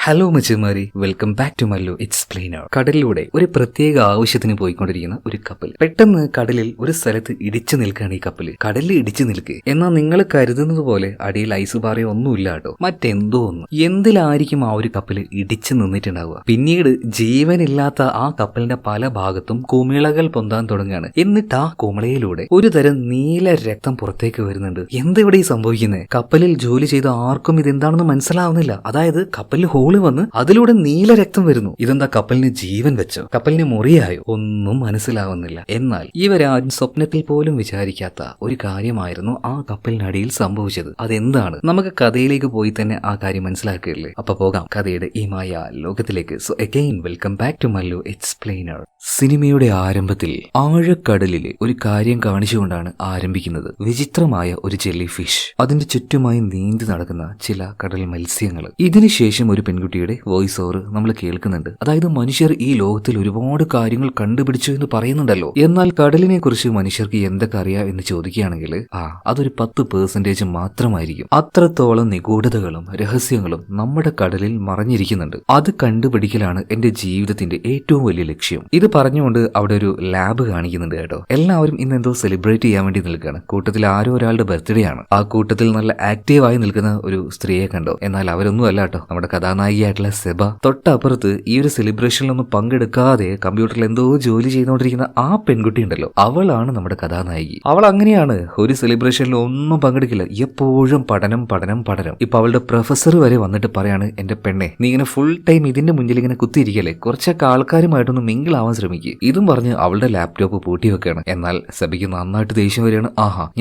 Hello മച്ചുമാരി, welcome back to Mallu explainer. കടലിലൂടെ ഒരു പ്രത്യേക ആവശ്യത്തിന് പോയിക്കൊണ്ടിരിക്കുന്ന ഒരു കപ്പൽ പെട്ടെന്ന് കടലിൽ ഒരു സ്ഥലത്ത് ഇടിച്ചു നിൽക്കുകയാണ്. ഈ കപ്പൽ കടലിൽ ഇടിച്ചു നിൽക്കുക. എന്നാൽ നിങ്ങൾ കരുതുന്നത് പോലെ അടിയിൽ ഐസ് പാറയോ ഒന്നുമില്ല കേട്ടോ, മറ്റെന്തോ ഒന്ന്. എന്തിലായിരിക്കും ആ ഒരു കപ്പൽ ഇടിച്ചു നിന്നിട്ടുണ്ടാവുക? പിന്നീട് ജീവനില്ലാത്ത ആ കപ്പലിന്റെ പല ഭാഗത്തും കുമിളകൾ പൊന്താൻ തുടങ്ങുകയാണ്. എന്നിട്ട് ആ കുമിളയിലൂടെ ഒരു തരം നീല രക്തം പുറത്തേക്ക് വരുന്നുണ്ട്. എന്തെവിടെ ഈ സംഭവിക്കുന്നത്? കപ്പലിൽ ജോലി ചെയ്ത ആർക്കും ഇതെന്താണെന്ന് മനസ്സിലാവുന്നില്ല. അതായത് കപ്പലിൽ ഹോള് വന്ന് അതിലൂടെ നീല രക്തം വരുന്നു. ഇതെന്താ, കപ്പലിന് ജീവൻ വെച്ചോ? കപ്പലിന് മുറിയായോ? ഒന്നും മനസ്സിലാവുന്നില്ല. എന്നാൽ ഇവരാരും സ്വപ്നത്തിൽ പോലും വിചാരിക്കാത്ത ഒരു കാര്യമായിരുന്നു ആ കപ്പലിനടിയിൽ സംഭവിച്ചത്. അതെന്താണ്? നമുക്ക് കഥയിലേക്ക് പോയി തന്നെ ആ കാര്യം മനസ്സിലാക്കുകയല്ലേ. അപ്പൊ പോകാം കഥയുടെ ഈ മായ ലോകത്തിലേക്ക്. So again welcome back to Mallu Explainer. സിനിമയുടെ ആരംഭത്തിൽ ആഴക്കടലിലെ ഒരു കാര്യം കാണിച്ചുകൊണ്ടാണ് ആരംഭിക്കുന്നത്. വിചിത്രമായ ഒരു ജെല്ലി ഫിഷ്, അതിന്റെ ചുറ്റുമായി നീന്തി നടക്കുന്ന ചില കടൽ മത്സ്യങ്ങൾ. ഇതിനുശേഷം ഒരു പെൺകുട്ടിയുടെ വോയിസ് ഓവർ നമ്മൾ കേൾക്കുന്നുണ്ട്. അതായത് മനുഷ്യർ ഈ ലോകത്തിൽ ഒരുപാട് കാര്യങ്ങൾ കണ്ടുപിടിച്ചു എന്ന് പറയുന്നുണ്ടല്ലോ, എന്നാൽ കടലിനെ കുറിച്ച് മനുഷ്യർക്ക് എന്തൊക്കെ അറിയാം എന്ന് ചോദിക്കുകയാണെങ്കിൽ അതൊരു 10% മാത്രമായിരിക്കും. അത്രത്തോളം നിഗൂഢതകളും രഹസ്യങ്ങളും നമ്മുടെ കടലിൽ മറഞ്ഞിരിക്കുന്നുണ്ട്. അത് കണ്ടുപിടിക്കലാണ് എന്റെ ജീവിതത്തിന്റെ ഏറ്റവും വലിയ ലക്ഷ്യം. ഇത് പറഞ്ഞുകൊണ്ട് അവിടെ ഒരു ലാബ് കാണിക്കുന്നുണ്ട് കേട്ടോ. എല്ലാവരും ഇന്ന് എന്തോ സെലിബ്രേറ്റ് ചെയ്യാൻ വേണ്ടി നിൽക്കുകയാണ്. കൂട്ടത്തിൽ ആരോ ഒരാളുടെ ബർത്ത്ഡേ ആണ്. ആ കൂട്ടത്തിൽ നല്ല ആക്റ്റീവായി നിൽക്കുന്ന ഒരു സ്ത്രീയെ കണ്ടോ. എന്നാൽ അവരൊന്നും അല്ല കേട്ടോ, നമ്മുടെ കഥാനായികയായിട്ടുള്ള സെബ. തൊട്ടപ്പുറത്ത് ഈ ഒരു സെലിബ്രേഷനിലൊന്നും പങ്കെടുക്കാതെ കമ്പ്യൂട്ടറിൽ എന്തോ ജോലി ചെയ്തുകൊണ്ടിരിക്കുന്ന ആ പെൺകുട്ടി ഉണ്ടല്ലോ, അവളാണ് നമ്മുടെ കഥാനായിക. അവൾ അങ്ങനെയാണ്, ഒരു സെലിബ്രേഷനിൽ ഒന്നും പങ്കെടുക്കില്ല, എപ്പോഴും പഠനം പഠനം പഠനം. ഇപ്പൊ അവളുടെ പ്രൊഫസർ വരെ വന്നിട്ട് പറയാണ്, എന്റെ പെണ്ണെ, നീ ഇങ്ങനെ ഫുൾ ടൈം ഇതിന്റെ മുന്നിൽ ഇങ്ങനെ കുത്തിയിരിക്കല്ലേ, കുറച്ചൊക്കെ ആൾക്കാരുമായിട്ടൊന്ന് മിങ്കിൾ ആവാൻ ശ്രമിക്കുക. ഇതും പറഞ്ഞ് അവളുടെ ലാപ്ടോപ്പ് പൂട്ടി വെക്കുകയാണ്. എന്നാൽ സെബയ്ക്ക് നന്നായിട്ട് ദേഷ്യം വരികയാണ്.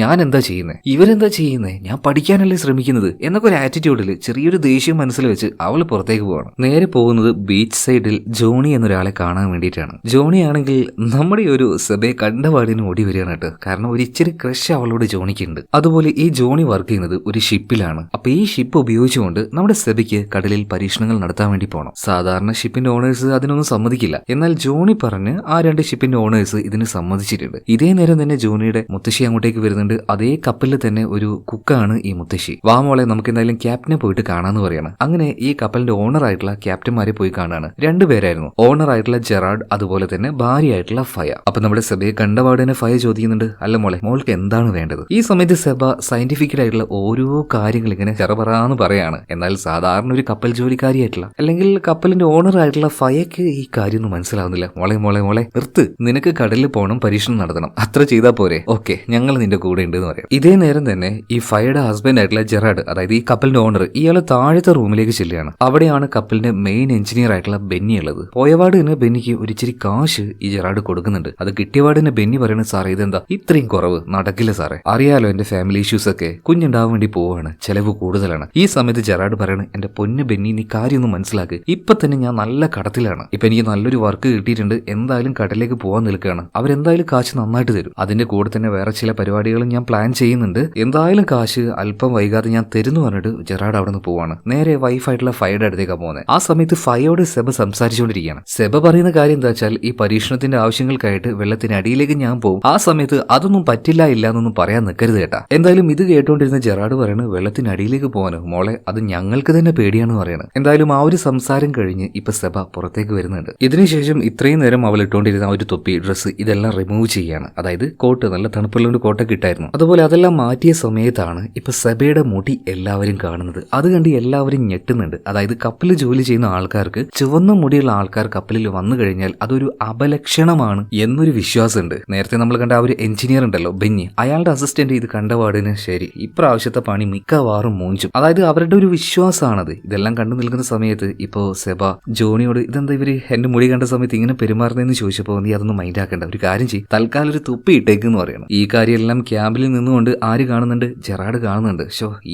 ഞാൻ എന്താ ചെയ്യുന്നത്, ഇവരെന്താ ചെയ്യുന്നത്, ഞാൻ പഠിക്കാനല്ലേ ശ്രമിക്കുന്നത് എന്നൊക്കെ ഒരു ആറ്റിറ്റ്യൂഡിൽ ചെറിയൊരു ദേഷ്യം മനസ്സിൽ വെച്ച് അവൾ പുറത്തേക്ക് പോവാണ്. നേരെ പോകുന്നത് ബീച്ച് സൈഡിൽ ജോണി എന്നൊരാളെ കാണാൻ വേണ്ടിയിട്ടാണ്. ജോണി ആണെങ്കിൽ നമ്മുടെ ഒരു സെബയെ കണ്ടപാടിന് ഓടി വരികയാണ് കേട്ടോ. കാരണം ഒരു ഇച്ചിരി ക്രഷ് അവളോട് ജോണിക്കുണ്ട്. അതുപോലെ ഈ ജോണി വർക്ക് ചെയ്യുന്നത് ഒരു ഷിപ്പിലാണ്. അപ്പൊ ഈ ഷിപ്പ് ഉപയോഗിച്ചുകൊണ്ട് നമ്മുടെ സെബയ്ക്ക് കടലിൽ പരീക്ഷണങ്ങൾ നടത്താൻ വേണ്ടി പോകണം. സാധാരണ ഷിപ്പിന്റെ ഓണേഴ്സ് അതിനൊന്നും സമ്മതിക്കില്ല. എന്നാൽ ജോണി പറഞ്ഞ് ആ 2 ഷിപ്പിന്റെ ഓണേഴ്സ് ഇതിന് സമ്മതിച്ചിട്ടുണ്ട്. ഇതേ നേരം തന്നെ ജോണിയുടെ മുത്തശ്ശി അങ്ങോട്ടേക്ക് വരുന്നുണ്ട്. അതേ കപ്പലിൽ തന്നെ ഒരു കുക്കാണ് ഈ മുത്തശ്ശി. വാ മോളെ, നമുക്ക് എന്തായാലും ക്യാപ്റ്റനെ പോയിട്ട് കാണാന്ന് പറയാണ്. അങ്ങനെ ഈ കപ്പലിന്റെ ഓണർ ആയിട്ടുള്ള ക്യാപ്റ്റന്മാരെ പോയി കാണാണ്. 2 പേരായിരുന്നു. ഓണർ ആയിട്ടുള്ള ജെറാഡ്, അതുപോലെ തന്നെ ഭാര്യയായിട്ടുള്ള ഫയ. അപ്പൊ നമ്മുടെ സെബയെ കണ്ടപാടിനെ ഫയ ചോദിക്കുന്നുണ്ട്, അല്ല മോളെ, മോൾക്ക് എന്താണ് വേണ്ടത്? ഈ സമയത്ത് സെബ സയന്റിഫിക്കൽ ആയിട്ടുള്ള ഓരോ കാര്യങ്ങൾ ഇങ്ങനെ ചെറപറാന്ന് പറയാണ്. എന്നാൽ സാധാരണ ഒരു കപ്പൽ ജോലിക്കാരിയായിട്ടുള്ള അല്ലെങ്കിൽ കപ്പലിന്റെ ഓണർ ആയിട്ടുള്ള ഫയക്ക് ഈ കാര്യമൊന്നും മനസ്സിലാവുന്നില്ല. മോളെ മോളെ മോളെ നിർത്ത്, നിനക്ക് കടലിൽ പോകണം, പരീക്ഷണം നടത്തണം, അത്ര ചെയ്താൽ പോരെ, ഓക്കെ ഞങ്ങൾ നിന്റെ കൂടെ ഉണ്ട് എന്ന് പറയാം. ഇതേ നേരം തന്നെ ഈ ഫയയുടെ ഹസ്ബൻഡ് ആയിട്ടുള്ള ജെറാഡ്, അതായത് ഈ കപ്പലിന്റെ ഓണർ, ഇയാള് താഴത്തെ റൂമിലേക്ക് ചെല്ലുകയാണ്. അവിടെയാണ് കപ്പലിന്റെ മെയിൻ എഞ്ചിനീയർ ആയിട്ടുള്ള ബെന്നി ഉള്ളത്. പോയപാട് തന്നെ ബെന്നിക്ക് ഒരു ഇച്ചിരി കാശ് ഈ ജെറാഡ് കൊടുക്കുന്നുണ്ട്. അത് കിട്ടിയപാട് തന്നെ ബെന്നി പറയുന്നത്, സാറേ ഇതെന്താ ഇത്രയും കുറവ്, നടക്കില്ല സാറേ, അറിയാലോ എന്റെ ഫാമിലി ഇഷ്യൂസ് ഒക്കെ, കുഞ്ഞുണ്ടാവാൻ വേണ്ടി പോവാണ്, ചെലവ് കൂടുതലാണ്. ഈ സമയത്ത് ജെറാഡ് പറയണ, എന്റെ പൊന്ന് ബെന്നി, നീ കാര്യമൊന്നും മനസ്സിലാക്ക്, ഇപ്പൊ തന്നെ ഞാൻ നല്ല കടത്തിലാണ്, ഇപ്പൊ എനിക്ക് നല്ലൊരു വർക്ക് കിട്ടിയിട്ടുണ്ട്, എന്തായാലും കടലിലേക്ക് പോകാൻ നിൽക്കുകയാണ്, അവരെന്തായാലും കാശ് നന്നായിട്ട് തരും, അതിന്റെ കൂടെ തന്നെ വേറെ ചില പരിപാടികളും ഞാൻ പ്ലാൻ ചെയ്യുന്നുണ്ട്, എന്തായാലും കാശ് അല്പം വൈകാതെ ഞാൻ തരുന്നു പറഞ്ഞിട്ട് ജെറാഡ് അവിടെ നിന്ന് പോവാണ്. നേരെ വൈഫായിട്ടുള്ള ഫയയുടെ അടുത്തേക്കാണ് പോകുന്നത്. ആ സമയത്ത് ഫയോട് സെബ സംസാരിച്ചുകൊണ്ടിരിക്കുകയാണ്. സെബ പറയുന്ന കാര്യം എന്താ വെച്ചാൽ, ഈ പരീക്ഷണത്തിന്റെ ആവശ്യങ്ങൾക്കായിട്ട് വെള്ളത്തിനടിയിലേക്ക് ഞാൻ പോകും, ആ സമയത്ത് അതൊന്നും പറ്റില്ല ഇല്ല എന്നൊന്നും പറയാൻ നിൽക്കരുത് കേട്ടാ. എന്തായാലും ഇത് കേട്ടോണ്ടിരുന്ന ജെറാഡ് പറയണത്, വെള്ളത്തിനടിയിലേക്ക് പോകാനോ മോളെ, അത് ഞങ്ങൾക്ക് തന്നെ പേടിയാണെന്ന് പറയണം. എന്തായാലും ആ ഒരു സംസാരം കഴിഞ്ഞ് ഇപ്പൊ സെബ പുറത്തേക്ക് വരുന്നുണ്ട്. ഇതിനുശേഷം ഇത്രയും നേരം അവൾ ഇട്ടുകൊണ്ടിരുന്ന ഒരു തൊപ്പി, ഡ്രസ്സ് ഇതെല്ലാം റിമൂവ് ചെയ്യാണ്. അതായത് കോട്ട്, നല്ല തണുപ്പുള്ള കോട്ടൊക്കെ ഇട്ടായിരുന്നു. അതുപോലെ അതെല്ലാം മാറ്റിയ സമയത്താണ് ഇപ്പൊ സെബയുടെ മുടി എല്ലാവരും കാണുന്നത്. അത് കണ്ട് എല്ലാവരും ഞെട്ടുന്നുണ്ട്. അതായത് കപ്പലിൽ ജോലി ചെയ്യുന്ന ആൾക്കാർക്ക്, ചുവന്ന മുടിയുള്ള ആൾക്കാർ കപ്പലിൽ വന്നു കഴിഞ്ഞാൽ അതൊരു അപലക്ഷണമാണ് എന്നൊരു വിശ്വാസമുണ്ട്. നേരത്തെ നമ്മൾ കണ്ട ആ ഒരു എഞ്ചിനീയർ ഉണ്ടല്ലോ ബെന്നി, അയാളുടെ അസിസ്റ്റന്റ് ഇത് കണ്ടപാടിന് ശരി ഇപ്രാവശ്യത്തെ പണി മിക്കവാറും മൂഞ്ചും, അതായത് അവരുടെ ഒരു വിശ്വാസമാണത്. ഇതെല്ലാം കണ്ടു നിൽക്കുന്ന സമയത്ത് ഇപ്പോ സെബ ജോണിയോട്, ഇതെന്താ ഇവര് എന്റെ മുടി കണ്ട സമയത്ത് ഇങ്ങനെ പെരുമാറുന്നതെന്ന് ചോദിച്ചപ്പോ, നീ അതൊന്നും മൈൻഡ് ആക്കണ്ട, ഒരു കാര്യം ചെയ്യും, തൽക്കാലം ഒരു തുപ്പി ഇട്ടേക്കെന്ന് പറയണം. ഈ കാര്യമെല്ലാം ക്യാമ്പിൽ നിന്നുകൊണ്ട് ആര് കാണുന്നുണ്ട്? ജെറാഡ് കാണുന്നുണ്ട്.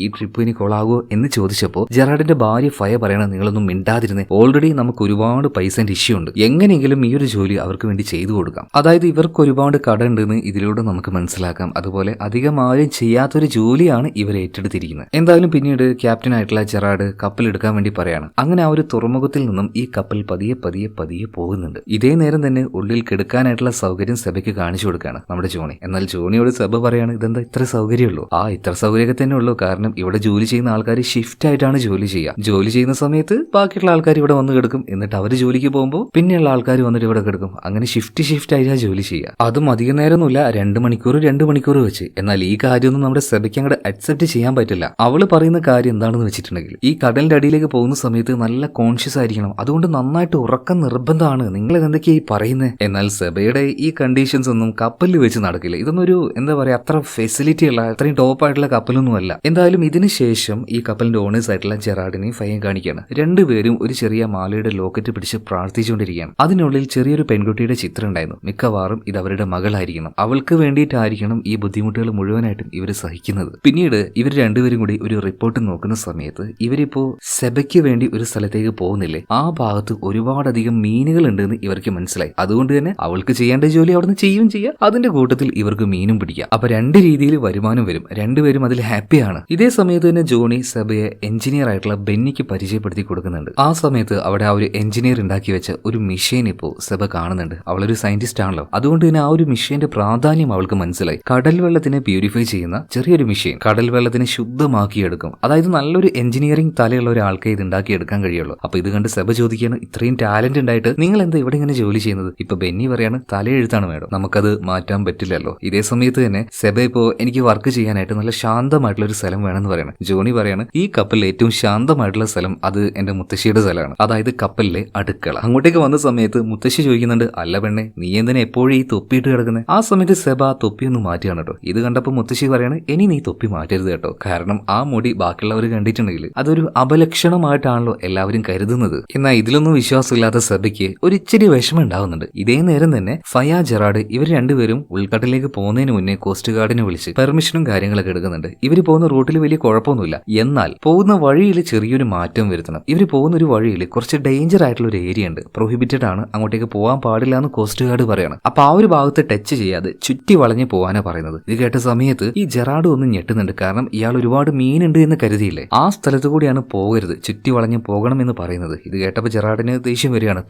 ഈ ട്രിപ്പ് ഇനി കൊളാകുമോ എന്ന് ചോദിച്ചപ്പോൾ ജെറാഡിന്റെ ഭാര്യ ഫയ പറയണത്, നിങ്ങളൊന്നും മിണ്ടാതിരുന്നേ, ഓൾറെഡി നമുക്ക് ഒരുപാട് പൈസന്റെ ഇഷ്യൂ ഉണ്ട്, എങ്ങനെയെങ്കിലും ഈ ഒരു ജോലി അവർക്ക് വേണ്ടി ചെയ്തു കൊടുക്കാം. അതായത് ഇവർക്ക് ഒരുപാട് കട ഉണ്ടെന്ന് ഇതിലൂടെ നമുക്ക് മനസ്സിലാക്കാം. അതുപോലെ അധികം ആരും ചെയ്യാത്തൊരു ജോലിയാണ് ഇവർ ഏറ്റെടുത്തിരിക്കുന്നത്. എന്തായാലും പിന്നീട് ക്യാപ്റ്റൻ ആയിട്ടുള്ള ജെറാഡ് കപ്പൽ എടുക്കാൻ വേണ്ടി പറയാണ്. അങ്ങനെ ആ ഒരു തുറമുഖത്തിൽ നിന്നും ഈ കപ്പൽ പതിയെ പതിയെ പതിയെ പോകുന്നുണ്ട്. ഇതേ നേരം തന്നെ ഉള്ളിൽ കിടക്കാനായിട്ടുള്ള സൗകര്യം സെബയ്ക്ക് കാണിച്ചു കൊടുക്കുകയാണ് നമ്മുടെ ജോണി. എന്നാൽ ജോണിയോട് സെബ പറയാണ്, ഇതെന്താ ഇത്ര സൗകര്യമുള്ളൂ? ഇത്ര സൗകര്യമൊക്കെ തന്നെ ഉള്ളൂ, കാരണം ഇവിടെ ജോലി ചെയ്യുന്ന ആൾക്കാർ ഷിഫ്റ്റ് ആയിട്ടാണ് ജോലി ചെയ്യുക. ജോലി ചെയ്യുന്ന സമയത്ത് ബാക്കിയുള്ള ആൾക്കാർ ഇവിടെ വന്ന് കിടക്കും, എന്നിട്ട് അവർ ജോലിക്ക് പോകുമ്പോൾ പിന്നെയുള്ള ആൾക്കാർ വന്നിട്ട് ഇവിടെ കിടക്കും. അങ്ങനെ ഷിഫ്റ്റ് ആയിട്ടാണ് ജോലി ചെയ്യുക. അതും അധികം നേരമൊന്നുമില്ല, 2 മണിക്കൂർ വെച്ച്. എന്നാൽ ഈ കാര്യമൊന്നും നമ്മുടെ സെബയ്ക്ക് അങ്ങോട്ട് അക്സെപ്റ്റ് ചെയ്യാൻ പറ്റില്ല. അവള് പറയുന്ന കാര്യം എന്താണെന്ന് വെച്ചിട്ടുണ്ടെങ്കിൽ, ഈ കടലിന്റെ അടിയിലേക്ക് പോകുന്ന സമയത്ത് നല്ല കോൺഷ്യസ് ആയിരിക്കണം, അതുകൊണ്ട് നന്നായിട്ട് ഉറക്കം നിർബന്ധമാണ്. നിങ്ങൾ എന്തൊക്കെയായി പറയുന്നത്? എന്നാൽ സെബയുടെ ഈ കണ്ടീഷൻസ് ഒന്നും കപ്പലിൽ വെച്ച് നടക്കില്ല. ഇതൊന്നും ഒരു എന്താ പറയാ, അത്ര ഫെസിലിറ്റി ഉള്ള അത്രയും ടോപ്പ് ആയിട്ടുള്ള കപ്പലൊന്നും അല്ല. എന്തായാലും ഇതിന് ശേഷം ഈ കപ്പലിന്റെ ഓണേഴ്സ് ആയിട്ടുള്ള ജെറാർഡിനെയും ഫയയും കാണിക്കുകയാണ്. രണ്ടുപേരും ഒരു ചെറിയ മാലയുടെ ലോക്കറ്റ് പിടിച്ച് പ്രാർത്ഥിച്ചുകൊണ്ടിരിക്കുകയാണ്. അതിനുള്ളിൽ ചെറിയൊരു പെൺകുട്ടിയുടെ ചിത്രം ഉണ്ടായിരുന്നു. മിക്കവാറും ഇത് അവരുടെ മകളായിരിക്കണം. അവൾക്ക് വേണ്ടിയിട്ടായിരിക്കണം ഈ ബുദ്ധിമുട്ടുകൾ മുഴുവനായിട്ടും ഇവർ സഹിക്കുന്നത്. പിന്നീട് ഇവർ രണ്ടുപേരും കൂടി ഒരു റിപ്പോർട്ട് നോക്കുന്ന സമയത്ത് ഇവരിപ്പോ സെബയ്ക്ക് വേണ്ടി ഒരു സ്ഥലത്തേക്ക് പോകുന്നില്ലേ, ആ ഭാഗത്ത് ഒരുപാടധികം മീനുകൾ ഉണ്ടെന്ന് ഇവർക്ക് മനസ്സിലായി. അതുകൊണ്ട് തന്നെ അവൾക്ക് ചെയ്യേണ്ട ജോലി അവിടുന്ന് ചെയ്യുകയും ചെയ്യാം, അതിന്റെ കൂട്ടത്തിൽ ഇവർക്ക് മീനും പിടിക്കാം. അപ്പൊ രണ്ട് രീതിയിൽ വരുമാനം വരും. രണ്ടുപേരും അതിൽ ഹാപ്പിയാണ്. ഇതേ സമയത്ത് തന്നെ ജോണി സെബയെ എഞ്ചിനീയർ ആയിട്ടുള്ള ബെന്നിക്ക് പരിചയപ്പെടുത്തി കൊടുക്കുന്നുണ്ട്. ആ സമയത്ത് അവിടെ ആ ഒരു എഞ്ചിനീയർ ഉണ്ടാക്കി വെച്ച ഒരു മെഷീൻ ഇപ്പോൾ സെബ കാണുന്നുണ്ട്. അവളൊരു സയന്റിസ്റ്റ് ആണല്ലോ, അതുകൊണ്ട് തന്നെ ആ ഒരു മെഷീന്റെ പ്രാധാന്യം അവൾക്ക് മനസ്സിലായി. കടൽ വെള്ളത്തിനെ പ്യൂരിഫൈ ചെയ്യുന്ന ചെറിയൊരു മെഷീൻ കടൽ വെള്ളത്തിനെ ശുദ്ധമാക്കിയെടുക്കും. അതായത് നല്ലൊരു എഞ്ചിനീയറിംഗ് തലയുള്ള ഒരാൾക്ക് ഇത് ഉണ്ടാക്കിയെടുക്കാൻ കഴിയുള്ളൂ. അപ്പൊ ഇത് കണ്ട് സെബ ചോദിക്കുകയാണ്, ഇത്രയും ടാലന്റ് ഉണ്ടായിട്ട് നിങ്ങൾ എന്താ ഇവിടെ ഇങ്ങനെ ജോലി ചെയ്യുന്നത്? ഇപ്പൊ ബെന്നി പറയാണ്, തലയെഴുത്താണ് മേഡം, നമുക്കത് മാറ്റാൻ പറ്റില്ലല്ലോ. ഇതേ സമയത്ത് തന്നെ സെബ ഇപ്പോ എനിക്ക് വർക്ക് ചെയ്യാനായിട്ട് നല്ല ശാന്തമായിട്ടുള്ള ഒരു സ്ഥലം വേണമെന്ന് പറയണം. ജോണി പറയാണ്, ഈ കപ്പലിൽ ഏറ്റവും ശാന്തമായിട്ടുള്ള സ്ഥലം അത് എന്റെ മുത്തശ്ശിയുടെ സ്ഥലമാണ്, അതായത് കപ്പലിലെ അടുക്കള. അങ്ങോട്ടേക്ക് വന്ന സമയത്ത് മുത്തശ്ശി ചോദിക്കുന്നുണ്ട്, അല്ല പെണ്ണെ, നീ എന്തിനാ എപ്പോഴും ഈ തൊപ്പിയിട്ട് കിടക്കുന്നത്? ആ സമയത്ത് സെബ ആ തൊപ്പി ഒന്ന് മാറ്റിയാണ് കേട്ടോ. ഇത് കണ്ടപ്പോൾ മുത്തശ്ശി പറയാണ്, ഇനി നീ തൊപ്പി മാറ്റരുത് കേട്ടോ, കാരണം ആ മുടി ബാക്കിയുള്ളവർ കണ്ടിട്ടുണ്ടെങ്കിൽ അതൊരു അപലക്ഷണമായിട്ടാണല്ലോ എല്ലാവരും കരുതുന്നത്. എന്നാൽ ഇതിലൊന്നും വിശ്വാസമില്ലാത്ത സെബയ്ക്ക് ഒരു ഇച്ചിരി വിഷമം ഉണ്ടാവുന്നുണ്ട്. ഇതേ നേരം തന്നെ ഫയ, ജെറാർഡ് ഇവർ രണ്ടുപേരും ഉൾക്കടലിലേക്ക് പോകുന്നതിന് മുന്നേ കോസ്റ്റ് ഗാർഡിനെ വിളിച്ച് പെർമിഷനും കാര്യങ്ങളൊക്കെ എടുക്കുന്നുണ്ട്. ഇവർ പോകുന്ന റൂട്ടിൽ വലിയ കുഴപ്പമൊന്നുമില്ല, എന്നാൽ പോകുന്ന വഴിയിൽ ചെറിയൊരു മാറ്റം വരുത്തണം. ഇവർ പോകുന്ന ഒരു വഴിയിൽ കുറച്ച് ഡേഞ്ചർ ആയിട്ടുള്ള ഒരു ഏരിയ ഉണ്ട്, പ്രൊഹിബിറ്റഡ് ആണ്, അങ്ങോട്ടേക്ക് പോകാൻ പാടില്ല എന്ന് കോസ്റ്റ് ഗാർഡ് പറയണം. അപ്പൊ ആ ഒരു ഭാഗത്ത് ടച്ച് ചെയ്യാതെ ചുറ്റി വളഞ്ഞ് പോകാനാ പറയുന്നത്. ഇത് കേട്ട സമയത്ത് ഈ ജെറാർഡ് ഒന്ന് ഞെട്ടുന്നുണ്ട്, കാരണം ഇയാൾ ഒരുപാട് മീനുണ്ട് എന്ന് കരുതിയില്ലേ, ആ സ്ഥലത്ത് കൂടിയാണ് പോകരുത്, ചുറ്റി വളഞ്ഞ് പോകണം എന്ന് പറയുന്നത്. ഇത് കേട്ടപ്പോൾ ജെറാർഡിന് ദേഷ്യം വരികയാണ്.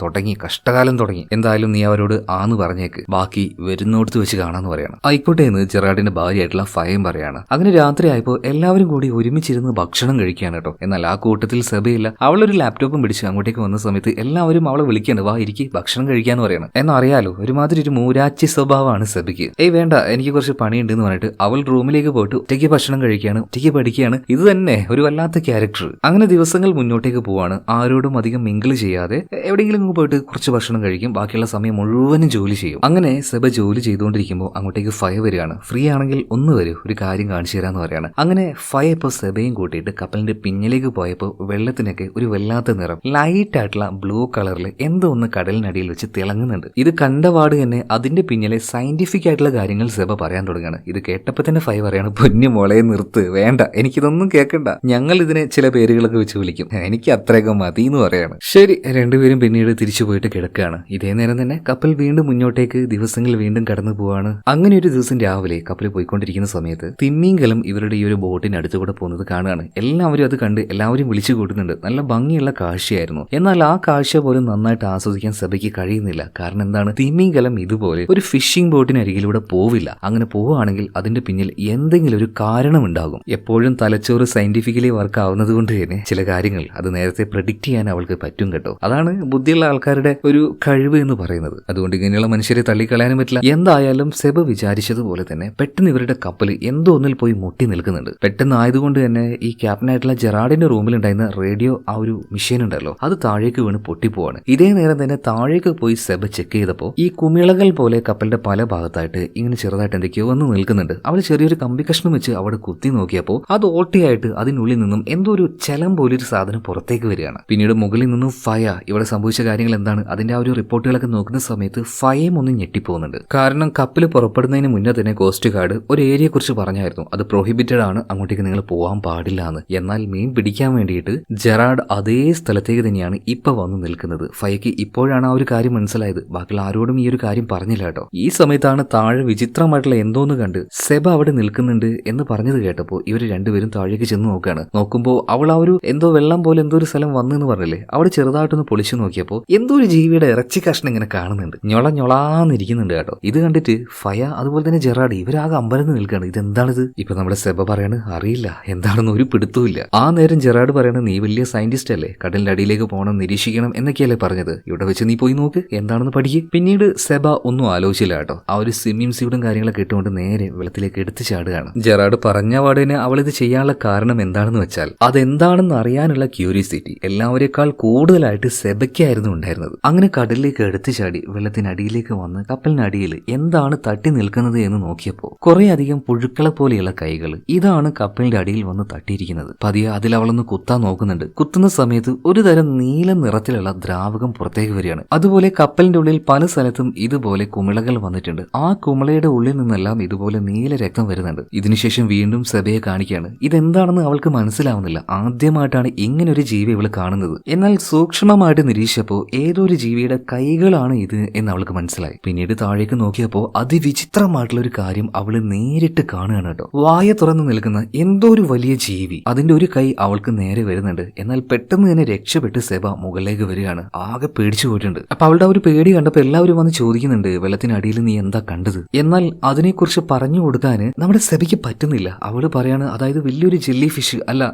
കഷ്ടകാലം തുടങ്ങി. എന്തായാലും നീ അവരോട് ആന്ന് പറഞ്ഞേക്ക്, ബാക്കി വരുന്നോടത്ത് വെച്ച് കാണാന്ന് പറയണം. ആയിക്കോട്ടെ എന്ന് ജെറാർഡിന്റെ ഭാര്യയായിട്ടുള്ള ഫയം പറയാണ്. അങ്ങനെ രാത്രി ആയപ്പോൾ എല്ലാവരും കൂടി ഒരുമിച്ചിരുന്ന് ഭക്ഷണം കഴിക്കുകയാണ് കേട്ടോ. എന്നാൽ ആ കൂട്ടത്തിൽ സെബയില്ല. അവളൊരു ലാപ്ടോപ്പും പിടിച്ച് അങ്ങോട്ടേക്ക് വന്ന സമയത്ത് എല്ലാവരും അവളെ വിളിക്കാണ്, വാ ഇരിക്കി ഭക്ഷണം കഴിക്കാന്ന് പറയണം. എന്നറിയാലോ, ഒരുമാതിരി ഒരു മൂരാച്ചി സ്വഭാവമാണ് സെബയ്ക്ക്. വേണ്ട, എനിക്ക് കുറച്ച് പണിയുണ്ട് എന്ന് പറഞ്ഞിട്ട് അവൾ റൂമിലേക്ക് പോയിട്ട് ഒറ്റയ്ക്ക് ഭക്ഷണം കഴിക്കുകയാണ്, ഒറ്റയ്ക്ക് പഠിക്കുകയാണ്. ഇത് തന്നെ ഒരു വല്ലാത്ത ക്യാരക്ടർ. അങ്ങനെ ദിവസങ്ങൾ മുന്നോട്ടേക്ക് പോവാണ്. ആരോടും അധികം മിങ്കിൾ ചെയ്യാതെ എവിടെയെങ്കിലും പോയിട്ട് കുറച്ച് ഭക്ഷണം കഴിക്കും, ബാക്കിയുള്ള സമയം മുഴുവനും ജോലി ചെയ്യും. അങ്ങനെ സെബ ജോലി ചെയ്തുകൊണ്ടിരിക്കുമ്പോൾ അങ്ങോട്ടേക്ക് ഫയ വരികയാണ്. ഫ്രീ ആണെങ്കിൽ ഒന്ന് വരൂ, ഒരു കാര്യം കാണിച്ചു തരാന്ന് പറയാണ്. അങ്ങനെ ഫയ ഇപ്പോൾ സെബയും കൂട്ടിയിട്ട് കപ്പലിന്റെ പിന്നിലേക്ക് പോയപ്പോൾ വെള്ളത്തിനൊക്കെ ഒരു വല്ലാത്ത നിറം, ലൈറ്റ് ആയിട്ടുള്ള ബ്ലൂ കളറിൽ എന്തോ ഒന്ന് കടലിനടിയിൽ വെച്ച് തിളങ്ങുന്നുണ്ട്. ഇത് കണ്ടപാട് തന്നെ അതിന്റെ പിന്നിലെ സയന്റിഫിക് ആയിട്ടുള്ള കാര്യങ്ങൾ സെബ പറയാൻ തുടങ്ങുകയാണ്. ഇത് കേട്ടപ്പോൾ തന്നെ ഫയ പറയാണ്, പൊന്നു മോളെ നിർത്ത്, വേണ്ട, എനിക്കിതൊന്നും കേൾക്കണ്ട, ഞങ്ങൾ ഇതിനെ ചില പേരുകളൊക്കെ വെച്ച് വിളിക്കും, എനിക്ക് അത്രയൊക്കെ മതി എന്ന് പറയാണ്. ശരി, രണ്ടുപേരും പിന്നീട് തിരിച്ചു പോയിട്ട് കിടക്കുകയാണ്. ഇതേ നേരം തന്നെ കപ്പൽ വീണ്ടും മുന്നോട്ടേക്ക് ദിവസങ്ങൾ വീണ്ടും കടന്നു പോവാണ്. അങ്ങനെ ഒരു ദിവസം രാവിലെ കപ്പൽ പോയിക്കൊണ്ടിരിക്കുന്ന സമയത്ത് തിമ്മിങ്കലം ഇവരുടെ ഈ ഒരു ബോട്ടിന് അടുത്തുകൂടെ പോകുന്നത് കാണുകയാണ്. എല്ലാവരും അത് കണ്ട് എല്ലാവരും വിളിച്ചു കൂട്ടുന്നുണ്ട്. നല്ല ഭംഗിയുള്ള കാഴ്ചയായിരുന്നു. എന്നാൽ ആ കാഴ്ച പോലും നന്നായിട്ട് ആസ്വദിക്കാൻ സെബയ്ക്ക് കഴിയുന്നില്ല. കാരണം എന്താണ്, തിമ്മിങ്കലം ഇതുപോലെ ഒരു ഫിഷിംഗ് ബോട്ടിനരികിലൂടെ പോവില്ല. അങ്ങനെ പോവുകയാണെങ്കിൽ അതിന്റെ പിന്നിൽ എന്തെങ്കിലും ഒരു കാരണം ഉണ്ടാകും. എപ്പോഴും തലച്ചോറ് സയന്റിഫിക്കലി വർക്ക് ആവുന്നത് കൊണ്ട് തന്നെ ചില കാര്യങ്ങൾ അത് നേരത്തെ പ്രെഡിക്റ്റ് ചെയ്യാൻ അവൾക്ക് പറ്റും കേട്ടോ. അതാണ് ബുദ്ധിയുള്ള ആൾക്കാരുടെ ഒരു കഴിവ് എന്ന് പറയുന്നത്. അതുകൊണ്ട് ഇങ്ങനെയുള്ള മനുഷ്യരെ തള്ളിക്കളയാനും പറ്റില്ല. എന്തായാലും സെബ വിചാരിച്ചതുപോലെ തന്നെ പെട്ടെന്ന് ഇവരുടെ കപ്പൽ എന്തോ ഒന്നിൽ പോയി മുട്ടി നിൽക്കുന്നുണ്ട്. പെട്ടെന്ന് ആയതുകൊണ്ട് തന്നെ ഈ ക്യാപ്റ്റനായിട്ടുള്ള ജെറാർഡിന്റെ റൂമിലുണ്ടായിരുന്ന റേഡിയോ, ആ ഒരു മെഷീൻ ഉണ്ടല്ലോ, അത് താഴേക്ക് വീണ് പൊട്ടിപ്പോവാണ്. ഇതേ നേരം തന്നെ താഴേക്ക് പോയി സെബ ചെക്ക് ചെയ്തപ്പോൾ ഈ കുമിളകൾ പോലെ കപ്പലിന്റെ പല ഭാഗത്തായിട്ട് ഇങ്ങനെ ചെറുതായിട്ട് എന്തൊക്കെയോ വന്ന് നിൽക്കുന്നുണ്ട്. അവൾ ചെറിയൊരു കമ്പി കഷ്ണം വെച്ച് അവിടെ കുത്തി നോക്കിയപ്പോൾ അത് ഓട്ടയായിട്ട് അതിനുള്ളിൽ നിന്നും എന്തോ ഒരു ചലം പോലൊരു സാധനം പുറത്തേക്ക് വരികയാണ്. പിന്നീട് മുകളിൽ നിന്നും ഫയ ഇവിടെ സംഭവിച്ച കാര്യങ്ങൾ എന്താണ് അതിന്റെ ആ ഒരു റിപ്പോർട്ടുകളൊക്കെ നോക്കുന്ന സമയത്ത് ഫയം ഒന്ന് ഞെട്ടിപ്പോകുന്നുണ്ട്. കാരണം കപ്പൽ പുറപ്പെടുന്നതിന് മുന്നേ തന്നെ കോസ്റ്റ് ഗാർഡ് ഒരു ഏരിയയെ കുറിച്ച് പറഞ്ഞായിരുന്നു, അത് പ്രൊഹിബിറ്റഡ് ആണ്, അങ്ങോട്ടേക്ക് നിങ്ങൾ പോകാൻ പാടില്ല എന്ന്. എന്നാൽ മീൻ പിടിക്കാൻ വേണ്ടിയിട്ട് ജെറാർഡ് അതേ സ്ഥലത്തേക്ക് തന്നെയാണ് ഇപ്പൊ വന്ന് നിൽക്കുന്നത്. ഫയക്ക് ഇപ്പോഴാണ് ആ ഒരു കാര്യം മനസ്സിലായത്. ബാക്കിയുള്ള ആരോടും ഈ ഒരു കാര്യം പറഞ്ഞില്ല കേട്ടോ. ഈ സമയത്താണ് താഴെ വിചിത്രമായിട്ടുള്ള എന്തോന്ന് കണ്ട് സെബ അവിടെ നിൽക്കുന്നുണ്ട് എന്ന് പറഞ്ഞത് കേട്ടപ്പോൾ ഇവർ രണ്ടുപേരും താഴേക്ക് ചെന്ന് നോക്കുകയാണ്. നോക്കുമ്പോൾ അവൾ ആ ഒരു എന്തോ വെള്ളം പോലെ എന്തോ ഒരു സ്ഥലം വന്നെന്ന് പറഞ്ഞില്ലേ, അവിടെ ചെറുതായിട്ടൊന്ന് പൊളിച്ചു നോക്കിയപ്പോൾ എന്തോ ഒരു ജീവിയുടെ ഇറച്ചി ഇറച്ചി കഷ്ണം ഇങ്ങനെ കാണുന്നുണ്ട്, ഞൊളാന്നിരിക്കുന്നുണ്ട് കേട്ടോ. ഇത് കണ്ടിട്ട് ഫയ അതുപോലെ തന്നെ ജെറാഡ് ഇവരാകെ അമ്പരന്ന് നിൽക്കുകയാണ്. ഇതെന്താണിത്? ഇപ്പൊ നമ്മുടെ സെബ പറയാണ് അറിയില്ല, എന്താണെന്ന് ഒരു പിടുത്തവുമില്ല. ആ നേരം ജെറാഡ് പറയണ നീ വലിയ സയന്റിസ്റ്റ് അല്ലേ, കടലിന്റെ അടിയിലേക്ക് പോകണം, നിരീക്ഷിക്കണം എന്നൊക്കെയല്ലേ പറഞ്ഞത്, ഇവിടെ വെച്ച് നീ പോയി നോക്ക്, എന്താണെന്ന് പഠിക്ക്. പിന്നീട് സെബ ഒന്നും ആലോചിച്ചില്ല കേട്ടോ. ആ ഒരു സ്വിമ്മിംഗ് സ്യൂട്ടും കാര്യങ്ങളൊക്കെ ഇട്ടുകൊണ്ട് നേരെ വെള്ളത്തിലേക്ക് എടുത്തു ചാടുകയാണ്. ജെറാഡ് പറഞ്ഞ പാടിന് അവളിത് ചെയ്യാനുള്ള കാരണം എന്താണെന്ന് വെച്ചാൽ അതെന്താണെന്ന് അറിയാനുള്ള ക്യൂരിയോസിറ്റി എല്ലാവരെക്കാൾ കൂടുതലായിട്ട് സെബയ്ക്കായിരുന്നു ഉണ്ടായിരുന്നത്. അങ്ങനെ കടലിലേക്ക് എടുത്തു ചാടി വെള്ളത്തിനടിയിലേക്ക് വന്ന് കപ്പലിനടിയിൽ എന്താണ് തട്ടി നിൽക്കുന്നത് എന്ന് നോക്കിയപ്പോൾ കുറെ അധികം പുഴുക്കളെ പോലെയുള്ള കൈകൾ ഇതാണ് കപ്പലിന്റെ അടിയിൽ വന്ന് തട്ടിയിരിക്കുന്നത്. പതിയെ അതിൽ അവളൊന്ന് കുത്താൻ നോക്കുന്നുണ്ട്. കുത്തുന്ന സമയത്ത് ഒരു തരം നീല നിറത്തിലുള്ള ദ്രാവകം പുറത്തേക്ക് വരികയാണ്. അതുപോലെ കപ്പലിന്റെ ഉള്ളിൽ പല സ്ഥലത്തും ഇതുപോലെ കുമിളകൾ വന്നിട്ടുണ്ട്. ആ കുമിളയുടെ ഉള്ളിൽ നിന്നെല്ലാം ഇതുപോലെ നീല രക്തം വരുന്നുണ്ട്. ഇതിനുശേഷം വീണ്ടും സെബയെ കാണിക്കുകയാണ്. ഇതെന്താണെന്ന് അവൾക്ക് മനസ്സിലാവുന്നില്ല. ആദ്യമായിട്ടാണ് ഇങ്ങനൊരു ജീവി ഇവള് കാണുന്നത്. എന്നാൽ സൂക്ഷ്മമായിട്ട് നിരീക്ഷിച്ചപ്പോൾ ഏതോ ഒരു ജീവിയുടെ കൈകളാണ് ഇത് എന്ന് അവൾക്ക് മനസ്സിലായി. പിന്നീട് താഴേക്ക് നോക്കിയപ്പോൾ അതിവിചിത്രമായിട്ടുള്ള ഒരു കാര്യം അവള് നേരിട്ട് കാണുകയാണ് കേട്ടോ. വായ തുറന്നു നിൽക്കുന്ന എന്തോ ഒരു വലിയ ജീവി, അതിന്റെ ഒരു കൈ അവൾക്ക് നേരെ വരുന്നുണ്ട്. എന്നാൽ പെട്ടെന്ന് തന്നെ രക്ഷപ്പെട്ട് സെബ മുകളിലേക്ക് വരികയാണ്. ആകെ പേടിച്ചു പോയിട്ടുണ്ട്. അപ്പൊ അവളുടെ ആ ഒരു പേടി കണ്ടപ്പോൾ എല്ലാവരും വന്ന് ചോദിക്കുന്നുണ്ട്, വെള്ളത്തിനടിയിൽ നീ എന്താ കണ്ടത്? എന്നാൽ അതിനെക്കുറിച്ച് പറഞ്ഞു കൊടുക്കാൻ നമ്മുടെ സെബയ്ക്ക് പറ്റുന്നില്ല. അവള് പറയാണ്, അതായത് വലിയൊരു ജെല്ലി ഫിഷ് അല്ല,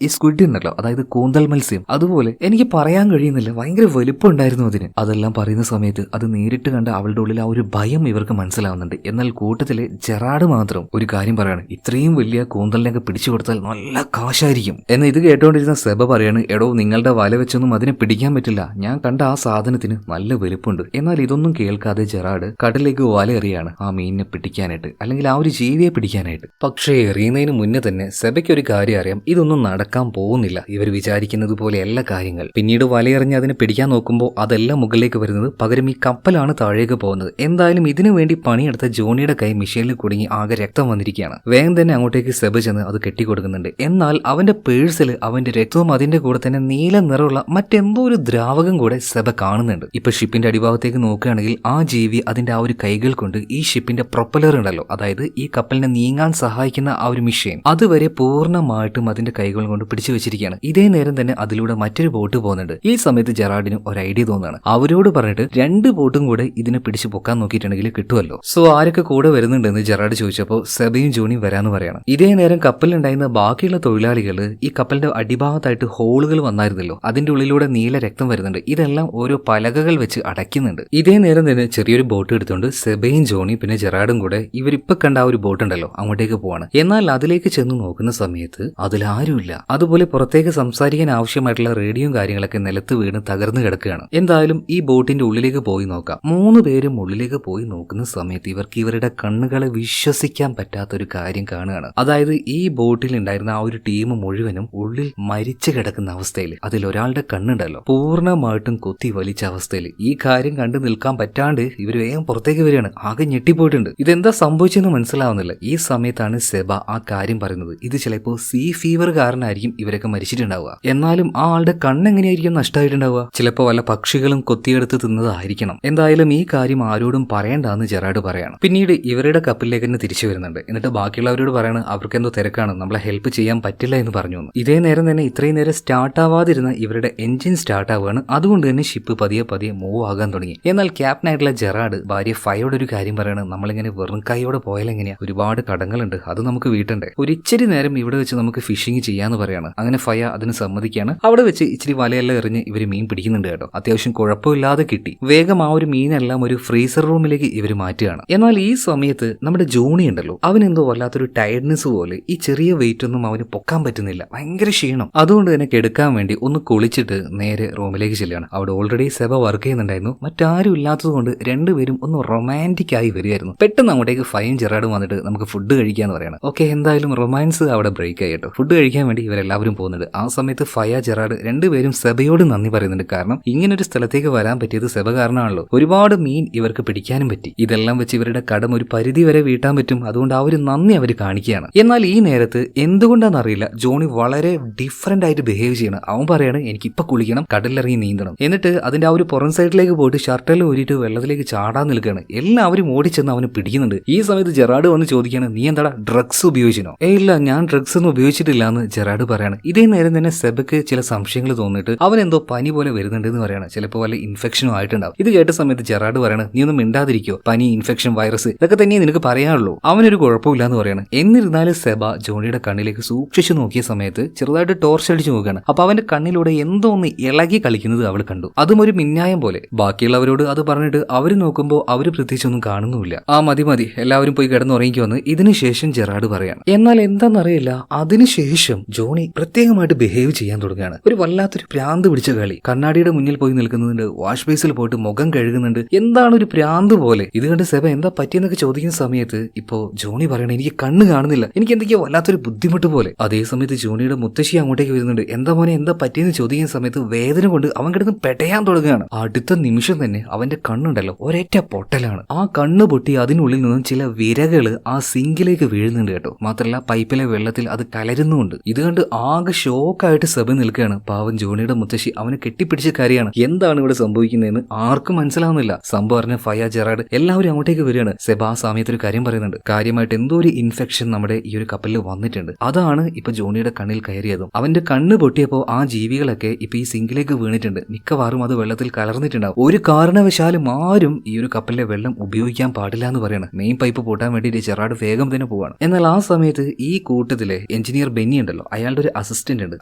ഈ സ്ക്വിഡ് ഉണ്ടല്ലോ, അതായത് കൂന്തൽ മത്സ്യം, അതുപോലെ എനിക്ക് പറയാൻ കഴിയുന്നില്ല, ഭയങ്കര വലുപ്പം ഉണ്ടായിരുന്നു അതിന്. അതെല്ലാം പറയുന്ന സമയത്ത് അത് നേരിട്ട് കണ്ട അവളുടെ ഉള്ളിൽ ആ ഒരു ഭയം ഇവർക്ക് മനസ്സിലാവുന്നുണ്ട്. എന്നാൽ കൂട്ടത്തിലെ ജെറാഡ് മാത്രം ഒരു കാര്യം പറയാണ്, ഇത്രയും വലിയ കൂന്തലിനൊക്കെ പിടിച്ചു കൊടുത്താൽ നല്ല കാശായിരിക്കും എന്ന്. ഇത് കേട്ടോണ്ടിരുന്ന സെബ പറയാണ്, എടോ നിങ്ങളുടെ വല വെച്ചൊന്നും അതിനെ പിടിക്കാൻ പറ്റില്ല, ഞാൻ കണ്ട ആ സാധനത്തിന് നല്ല വലുപ്പമുണ്ട്. എന്നാൽ ഇതൊന്നും കേൾക്കാതെ ജെറാഡ് കടലിലേക്ക് വല എറിയാണ് ആ മീനിനെ പിടിക്കാനായിട്ട്, അല്ലെങ്കിൽ ആ ഒരു ജീവിയെ പിടിക്കാനായിട്ട്. പക്ഷേ എറിയുന്നതിന് മുന്നേ തന്നെ സെബയ്ക്ക് ഒരു കാര്യം അറിയാം, ഇതൊന്നും നടക്കാൻ പോകുന്നില്ല, ഇവർ വിചാരിക്കുന്നത് പോലെ എല്ലാ കാര്യങ്ങൾ. പിന്നീട് വലയെറിഞ്ഞ് അതിനെ പിടിക്കാൻ നോക്കുമ്പോൾ അതെല്ലാം മുകളിലേക്ക് വരുന്നത് പകരം ഈ കപ്പലാണ് താഴേക്ക് പോകുന്നത്. എന്തായാലും ഇതിനു വേണ്ടി പണിയെടുത്ത ജോണിയുടെ കൈ മിഷേലിൽ കുടുങ്ങി ആകെ രക്തം വന്നിരിക്കുകയാണ്. വേഗം തന്നെ അങ്ങോട്ടേക്ക് സെബ ചെന്ന് അത് കെട്ടിക്കൊടുക്കുന്നുണ്ട്. എന്നാൽ അവന്റെ പേഴ്സിൽ അവന്റെ രക്തവും അതിന്റെ കൂടെ തന്നെ നീല നിറമുള്ള മറ്റെന്തോ ഒരു ദ്രാവകം കൂടെ സെബ കാണുന്നുണ്ട്. ഇപ്പൊ ഷിപ്പിന്റെ അടിഭാഗത്തേക്ക് നോക്കുകയാണെങ്കിൽ ആ ജീവി അതിന്റെ ആ ഒരു കൈകൾ കൊണ്ട് ഈ ഷിപ്പിന്റെ പ്രൊപ്പലർ ഉണ്ടല്ലോ, അതായത് ഈ കപ്പലിനെ നീങ്ങാൻ സഹായിക്കുന്ന ആ ഒരു മെഷീൻ, അതുവരെ പൂർണ്ണമായിട്ടും അതിന്റെ കൈകൾ കൊണ്ട് പിടിച്ചു വെച്ചിരിക്കുകയാണ്. ഇതേ നേരം തന്നെ അതിലൂടെ മറ്റൊരു ബോട്ട് പോകുന്നുണ്ട്. ഈ സമയത്ത് ജെറാഡിന് ഒരു ഐഡിയ തോന്നുകയാണ്. അവരോട് പറഞ്ഞിട്ട് 2 ബോട്ടും കൂടെ ഇതിനെ പിടിച്ചു പൊക്കാൻ നോക്കിയിട്ടുണ്ടെങ്കിൽ കിട്ടുമല്ലോ. സോ ആരൊക്കെ കൂടെ വരുന്നുണ്ടെന്ന് ജെറാഡ് ചോദിച്ചപ്പോൾ സെബയും ജോണിയും വരാന്ന് പറയണം. ഇതേ നേരം കപ്പലിലുണ്ടായിരുന്ന ബാക്കിയുള്ള തൊഴിലാളികൾ ഈ കപ്പലിന്റെ അടിഭാഗത്തായിട്ട് ഹോളുകൾ വന്നായിരുന്നല്ലോ, അതിന്റെ ഉള്ളിലൂടെ നീല രക്തം വരുന്നുണ്ട്. ഇതെല്ലാം ഓരോ പലകകൾ വെച്ച് അടയ്ക്കുന്നുണ്ട്. ഇതേ നേരം തന്നെ ചെറിയൊരു ബോട്ട് എടുത്തുകൊണ്ട് സെബയും ജോണിയും പിന്നെ ജെറാഡും കൂടെ ഇവരിപ്പൊ കണ്ട ആ ഒരു ബോട്ട് ഉണ്ടല്ലോ അങ്ങോട്ടേക്ക് പോവാണ്. എന്നാൽ അതിലേക്ക് ചെന്ന് നോക്കുന്ന സമയത്ത് അതിലാരുമില്ല. അതുപോലെ പുറത്തേക്ക് സംസാരിക്കാൻ ആവശ്യമായിട്ടുള്ള റേഡിയോയും കാര്യങ്ങളൊക്കെ നിലത്ത് വീണ് തകർന്നു കിടക്കുകയാണ്. എന്തായാലും ഈ ബോട്ടിന്റെ ഉള്ളിലേക്ക് പോയി നോക്കാം. 3 പേരും ഉള്ളിലേക്ക് പോയി നോക്കുന്ന സമയത്ത് ഇവർക്ക് ഇവരുടെ കണ്ണുകളെ വിശ്വസിക്കാൻ പറ്റാത്തൊരു കാര്യം കാണുകയാണ്. അതായത് ഈ ബോട്ടിൽ ഉണ്ടായിരുന്ന ആ ഒരു ടീം മുഴുവനും ഉള്ളിൽ മരിച്ചു കിടക്കുന്ന അവസ്ഥയിൽ, അതിലൊരാളുടെ കണ്ണുണ്ടല്ലോ പൂർണ്ണമായിട്ടും കൊത്തി വലിച്ച അവസ്ഥയിൽ. ഈ കാര്യം കണ്ടു നിൽക്കാൻ പറ്റാണ്ട് ഇവർ വേഗം പുറത്തേക്ക് വരികയാണ്. ആകെ ഞെട്ടിപ്പോയിട്ടുണ്ട്. ഇതെന്താ സംഭവിച്ചെന്ന് മനസ്സിലാവുന്നില്ല. ഈ സമയത്താണ് സെബ ആ കാര്യം പറയുന്നത്. ഇത് ചിലപ്പോൾ സീ ഫീവർ കാരണമായിരിക്കും ഇവരൊക്കെ മരിച്ചിട്ടുണ്ടാവുക. എന്നാലും ആ ആളുടെ കണ്ണെങ്ങനെയായിരിക്കും നഷ്ടമായിട്ടുണ്ടാവുക? ചിലപ്പോൾ വല്ല പക്ഷികളും കൊത്തിയെടുത്ത് തിന്നതായിരിക്കണം. എന്തായാലും ഈ കാര്യം ആരോടും പറയണ്ടെന്ന് ജെറാഡ് പറയാണ്. പിന്നീട് ഇവരുടെ കപ്പലിലേക്ക് തന്നെ തിരിച്ചു വരുന്നുണ്ട്. എന്നിട്ട് ബാക്കിയുള്ളവരോട് പറയാണ്, അവർക്ക് എന്തോ തിരക്കാണ്, നമ്മളെ ഹെൽപ്പ് ചെയ്യാൻ പറ്റില്ല എന്ന് പറഞ്ഞു. ഇതേ നേരം തന്നെ ഇത്രയും നേരം സ്റ്റാർട്ട് ആവാതിരുന്ന ഇവരുടെ എഞ്ചിൻ സ്റ്റാർട്ട് ആവുകയാണ്. അതുകൊണ്ട് തന്നെ ഷിപ്പ് പതിയെ മൂവ് ആകാൻ തുടങ്ങി. എന്നാൽ ക്യാപ്റ്റനായിട്ടുള്ള ജെറാഡ് ഭാര്യ ഫയോട് ഒരു കാര്യം പറയാണ്, നമ്മളിങ്ങനെ വെറും കൈയോടെ പോയാൽ എങ്ങനെയാ, ഒരുപാട് കടങ്ങളുണ്ട്, അത് നമുക്ക് വീട്ടണ്ടേ, ഒരു ഇച്ചിരി നേരം ഇവിടെ വെച്ച് നമുക്ക് ഫിഷിംഗ് ചെയ്യാന്ന് പറയാണ്. അങ്ങനെ ഫയ അതിന് സമ്മതിക്കാണ്. അവിടെ വെച്ച് ഇച്ചിരി വലയെല്ലാം എറിഞ്ഞ് ഇവർ മീൻ പിടിക്കുന്നുണ്ട് കേട്ടോ. അത്യാവശ്യം കുഴപ്പമില്ലാതെ കിട്ടി. വേഗം ആ ഒരു മീനെല്ലാം ഒരു ഫ്രീസർ റൂമിലേക്ക് ഇവർ മാറ്റുകയാണ്. എന്നാൽ ഈ സമയത്ത് നമ്മുടെ ജോണി ഉണ്ടല്ലോ, അവനെന്തോ വല്ലാത്തൊരു ടയർഡ്നെസ് പോലെ ഈ ചെറിയ വെയിറ്റ് ഒന്നും അവന് പൊക്കാൻ പറ്റുന്നില്ല, ഭയങ്കര ക്ഷീണം. അതുകൊണ്ട് തന്നെ കെടുക്കാൻ വേണ്ടി ഒന്ന് കുളിച്ചിട്ട് നേരെ റൂമിലേക്ക് ചെല്ലുകയാണ്. അവിടെ ഓൾറെഡി സെബ വർക്ക് ചെയ്യുന്നുണ്ടായിരുന്നു. മറ്റാരും ഇല്ലാത്തത് കൊണ്ട് രണ്ടുപേരും ഒന്ന് റൊമാൻറ്റിക് ആയി വരികയായിരുന്നു. പെട്ടെന്ന് അങ്ങോട്ടേക്ക് ഫയും ജെറാഡും വന്നിട്ട് നമുക്ക് ഫുഡ് കഴിക്കാന്ന് പറയണം. ഓക്കെ, എന്തായാലും റൊമാൻസ് അവിടെ ബ്രേക്ക് ആയി കേട്ടോ. ഫുഡ് കഴിക്കാൻ വേണ്ടി ഇവരെല്ലാവരും പോകുന്നുണ്ട്. ആ സമയത്ത് ഫയ ജെറാഡ് രണ്ടുപേരും സെബയോട് നന്ദി പറയുന്നുണ്ട്. കാരണം ഇങ്ങനൊരു സ്ഥലത്തേക്ക് വരാൻ പറ്റിയത് സെബ കാരണമാണല്ലോ. ഒരുപാട് മീൻ ഇവർക്ക് പിടിക്കാനും പറ്റി. ഇതെല്ലാം വെച്ച് ഇവരുടെ കടം ഒരു പരിധി വരെ വീട്ടാൻ പറ്റും. അതുകൊണ്ട് ആ ഒരു നന്ദി അവർ കാണിക്കുകയാണ്. എന്നാൽ ഈ നേരത്ത് എന്തുകൊണ്ടാണെന്നറിയില്ല ജോണി വളരെ ഡിഫറന്റ് ആയിട്ട് ബിഹേവ് ചെയ്യണം. അവൻ പറയാണ്, എനിക്ക് ഇപ്പൊ കുളിക്കണം, കടലിറങ്ങി നീന്തണം. എന്നിട്ട് അതിന്റെ ആ ഒരു പുറം സൈഡിലേക്ക് പോയിട്ട് ഷർട്ടെല്ലാം ഊരിയിട്ട് വെള്ളത്തിലേക്ക് ചാടാൻ നിൽക്കുകയാണ്. എല്ലാവരും ഓടിച്ചെന്ന് അവന് പിടിക്കുന്നുണ്ട്. ഈ സമയത്ത് ജെറാഡ് വന്ന് ചോദിക്കുകയാണ്, നീ എന്താടാ ഡ്രഗ്സ് ഉപയോഗിച്ചിനോ? ഇല്ല, ഞാൻ ഡ്രഗ്സ് ഒന്നും ഉപയോഗിച്ചിട്ടില്ല എന്ന് ജെറാഡ് പറയാണ്. ഇതേ നേരം തന്നെ സെബക്ക് ചില സംശയങ്ങൾ തോന്നിയിട്ട് അവൻ എന്തോ പനി പോലെ വരുന്നുണ്ട് എന്ന് പറയാണ്. ചിലപ്പോൾ വല്ല ഇൻഫെക്ഷനും ആയിട്ടുണ്ടാവും. ഇത് കേട്ട സമയത്ത് ജെറാർഡ് പറയണം, നീ ഒന്നും മിണ്ടാതിരിക്കോ, പനി, ഇൻഫെക്ഷൻ, വൈറസ് ഇതൊക്കെ തന്നെ നിനക്ക് പറയാനുള്ളൂ, അവനൊരു കുഴപ്പമില്ല എന്ന് പറയണം. എന്നിരുന്നാലും സെബ ജോണിയുടെ കണ്ണിലേക്ക് സൂക്ഷിച്ചു നോക്കിയ സമയത്ത് ചെറുതായിട്ട് ടോർച്ച് അടിച്ചു നോക്കുകയാണ്. അപ്പൊ അവന്റെ കണ്ണിലൂടെ എന്തോ ഒന്ന് ഇളകി കളിക്കുന്നത് അവൾ കണ്ടു. അതും ഒരു മിന്നായം പോലെ. ബാക്കിയുള്ളവരോട് അത് പറഞ്ഞിട്ട് അവര് നോക്കുമ്പോൾ അവര് പ്രത്യേകിച്ചൊന്നും കാണുന്നുമില്ല. ആ മതി മതി, എല്ലാവരും പോയി കിടന്നുറങ്ങിക്കുമെന്ന് ഇതിനുശേഷം ജെറാർഡ് പറയാണ്. എന്നാൽ എന്താണെന്നറിയില്ല, അതിനുശേഷം ജോണി പ്രത്യേകമായിട്ട് ബിഹേവ് ചെയ്യാൻ തുടങ്ങുകയാണ്. ഒരു വല്ലാത്തൊരു ഭ്രാന്ത് പിടിച്ച കളി. കണ്ണാടിയുടെ മുന്നിൽ പോയി നിൽക്കുന്നുണ്ട്, വാഷ് ബേസിൽ പോയിട്ട് മുഖം കഴുകുന്നുണ്ട്. എന്താണ് ഒരു ഭ്രാന്ത് പോലെ. ഇത് കണ്ട് സെബ എന്താ പറ്റിയെന്നൊക്കെ ചോദിക്കുന്ന സമയത്ത് ഇപ്പോ ജോണി പറയണേ, എനിക്ക് കണ്ണ് കാണുന്നില്ല, എനിക്ക് എന്തൊക്കെയോ വല്ലാത്തൊരു ബുദ്ധിമുട്ട് പോലെ. അതേ സമയത്ത് ജോണിയുടെ മുത്തശ്ശി അങ്ങോട്ടേക്ക് വരുന്നുണ്ട്. എന്താ മോനെ എന്താ പറ്റിയെന്ന് ചോദിക്കുന്ന സമയത്ത് വേദന കൊണ്ട് അവൻ കിടന്ന് പെടയാൻ തുടങ്ങുകയാണ്. അടുത്ത നിമിഷം തന്നെ അവന്റെ കണ്ണുണ്ടല്ലോ ഒരേറ്റ പൊട്ടലാണ്. ആ കണ്ണ് പൊട്ടി അതിനുള്ളിൽ നിന്നും ചില വിരകള് ആ സിങ്കിലേക്ക് വീഴുന്നുണ്ട് കേട്ടോ. മാത്രമല്ല പൈപ്പിലെ വെള്ളത്തിൽ അത് കലരുന്നുമുണ്ട്. ഇത് കണ്ട് ആകെ ഷോക്കായിട്ട് സെബ നിൽക്കുകയാണ്. പാവം ജോണിയുടെ മുത്തശ്ശി അവനെ കെട്ടിപ്പിടിച്ച കാര്യമാണ്. എന്താണ് ഇവിടെ സംഭവിക്കുന്നതെന്ന് ആർക്കും മനസ്സിലാവുന്നില്ല. സംഭവം അറിഞ്ഞ ഫയ, ജെറാർഡ് എല്ലാവരും അങ്ങോട്ടേക്ക് വരികയാണ്. സെബ ആ സമയത്ത് ഒരു കാര്യം പറയുന്നുണ്ട്. കാര്യമായിട്ട് എന്തോ ഒരു ഇൻഫെക്ഷൻ നമ്മുടെ ഈ ഒരു കപ്പലിൽ വന്നിട്ടുണ്ട്. അതാണ് ഇപ്പൊ ജോണിയുടെ കണ്ണിൽ കയറിയതും. അവന്റെ കണ്ണ് പൊട്ടിയപ്പോ ആ ജീവികളൊക്കെ ഇപ്പൊ ഈ സിങ്കിലേക്ക് വീണിട്ടുണ്ട്. മിക്കവാറും അത് വെള്ളത്തിൽ കലർന്നിട്ടുണ്ടാവും. ഒരു കാരണവശാലും ആരും ഈ ഒരു കപ്പലിലെ വെള്ളം ഉപയോഗിക്കാൻ പാടില്ല എന്ന് പറയണം. മെയിൻ പൈപ്പ് പൊട്ടാൻ വേണ്ടിയിട്ട് ജെറാർഡ് വേഗം തന്നെ പോവാണ്. എന്നാൽ ആ സമയത്ത് ഈ കൂട്ടത്തിലെ എഞ്ചിനീയർ ബെന്നി ഉണ്ടല്ലോ, അയാളുടെ ഒരു അസിസ്റ്റന്റ് ഉണ്ട്.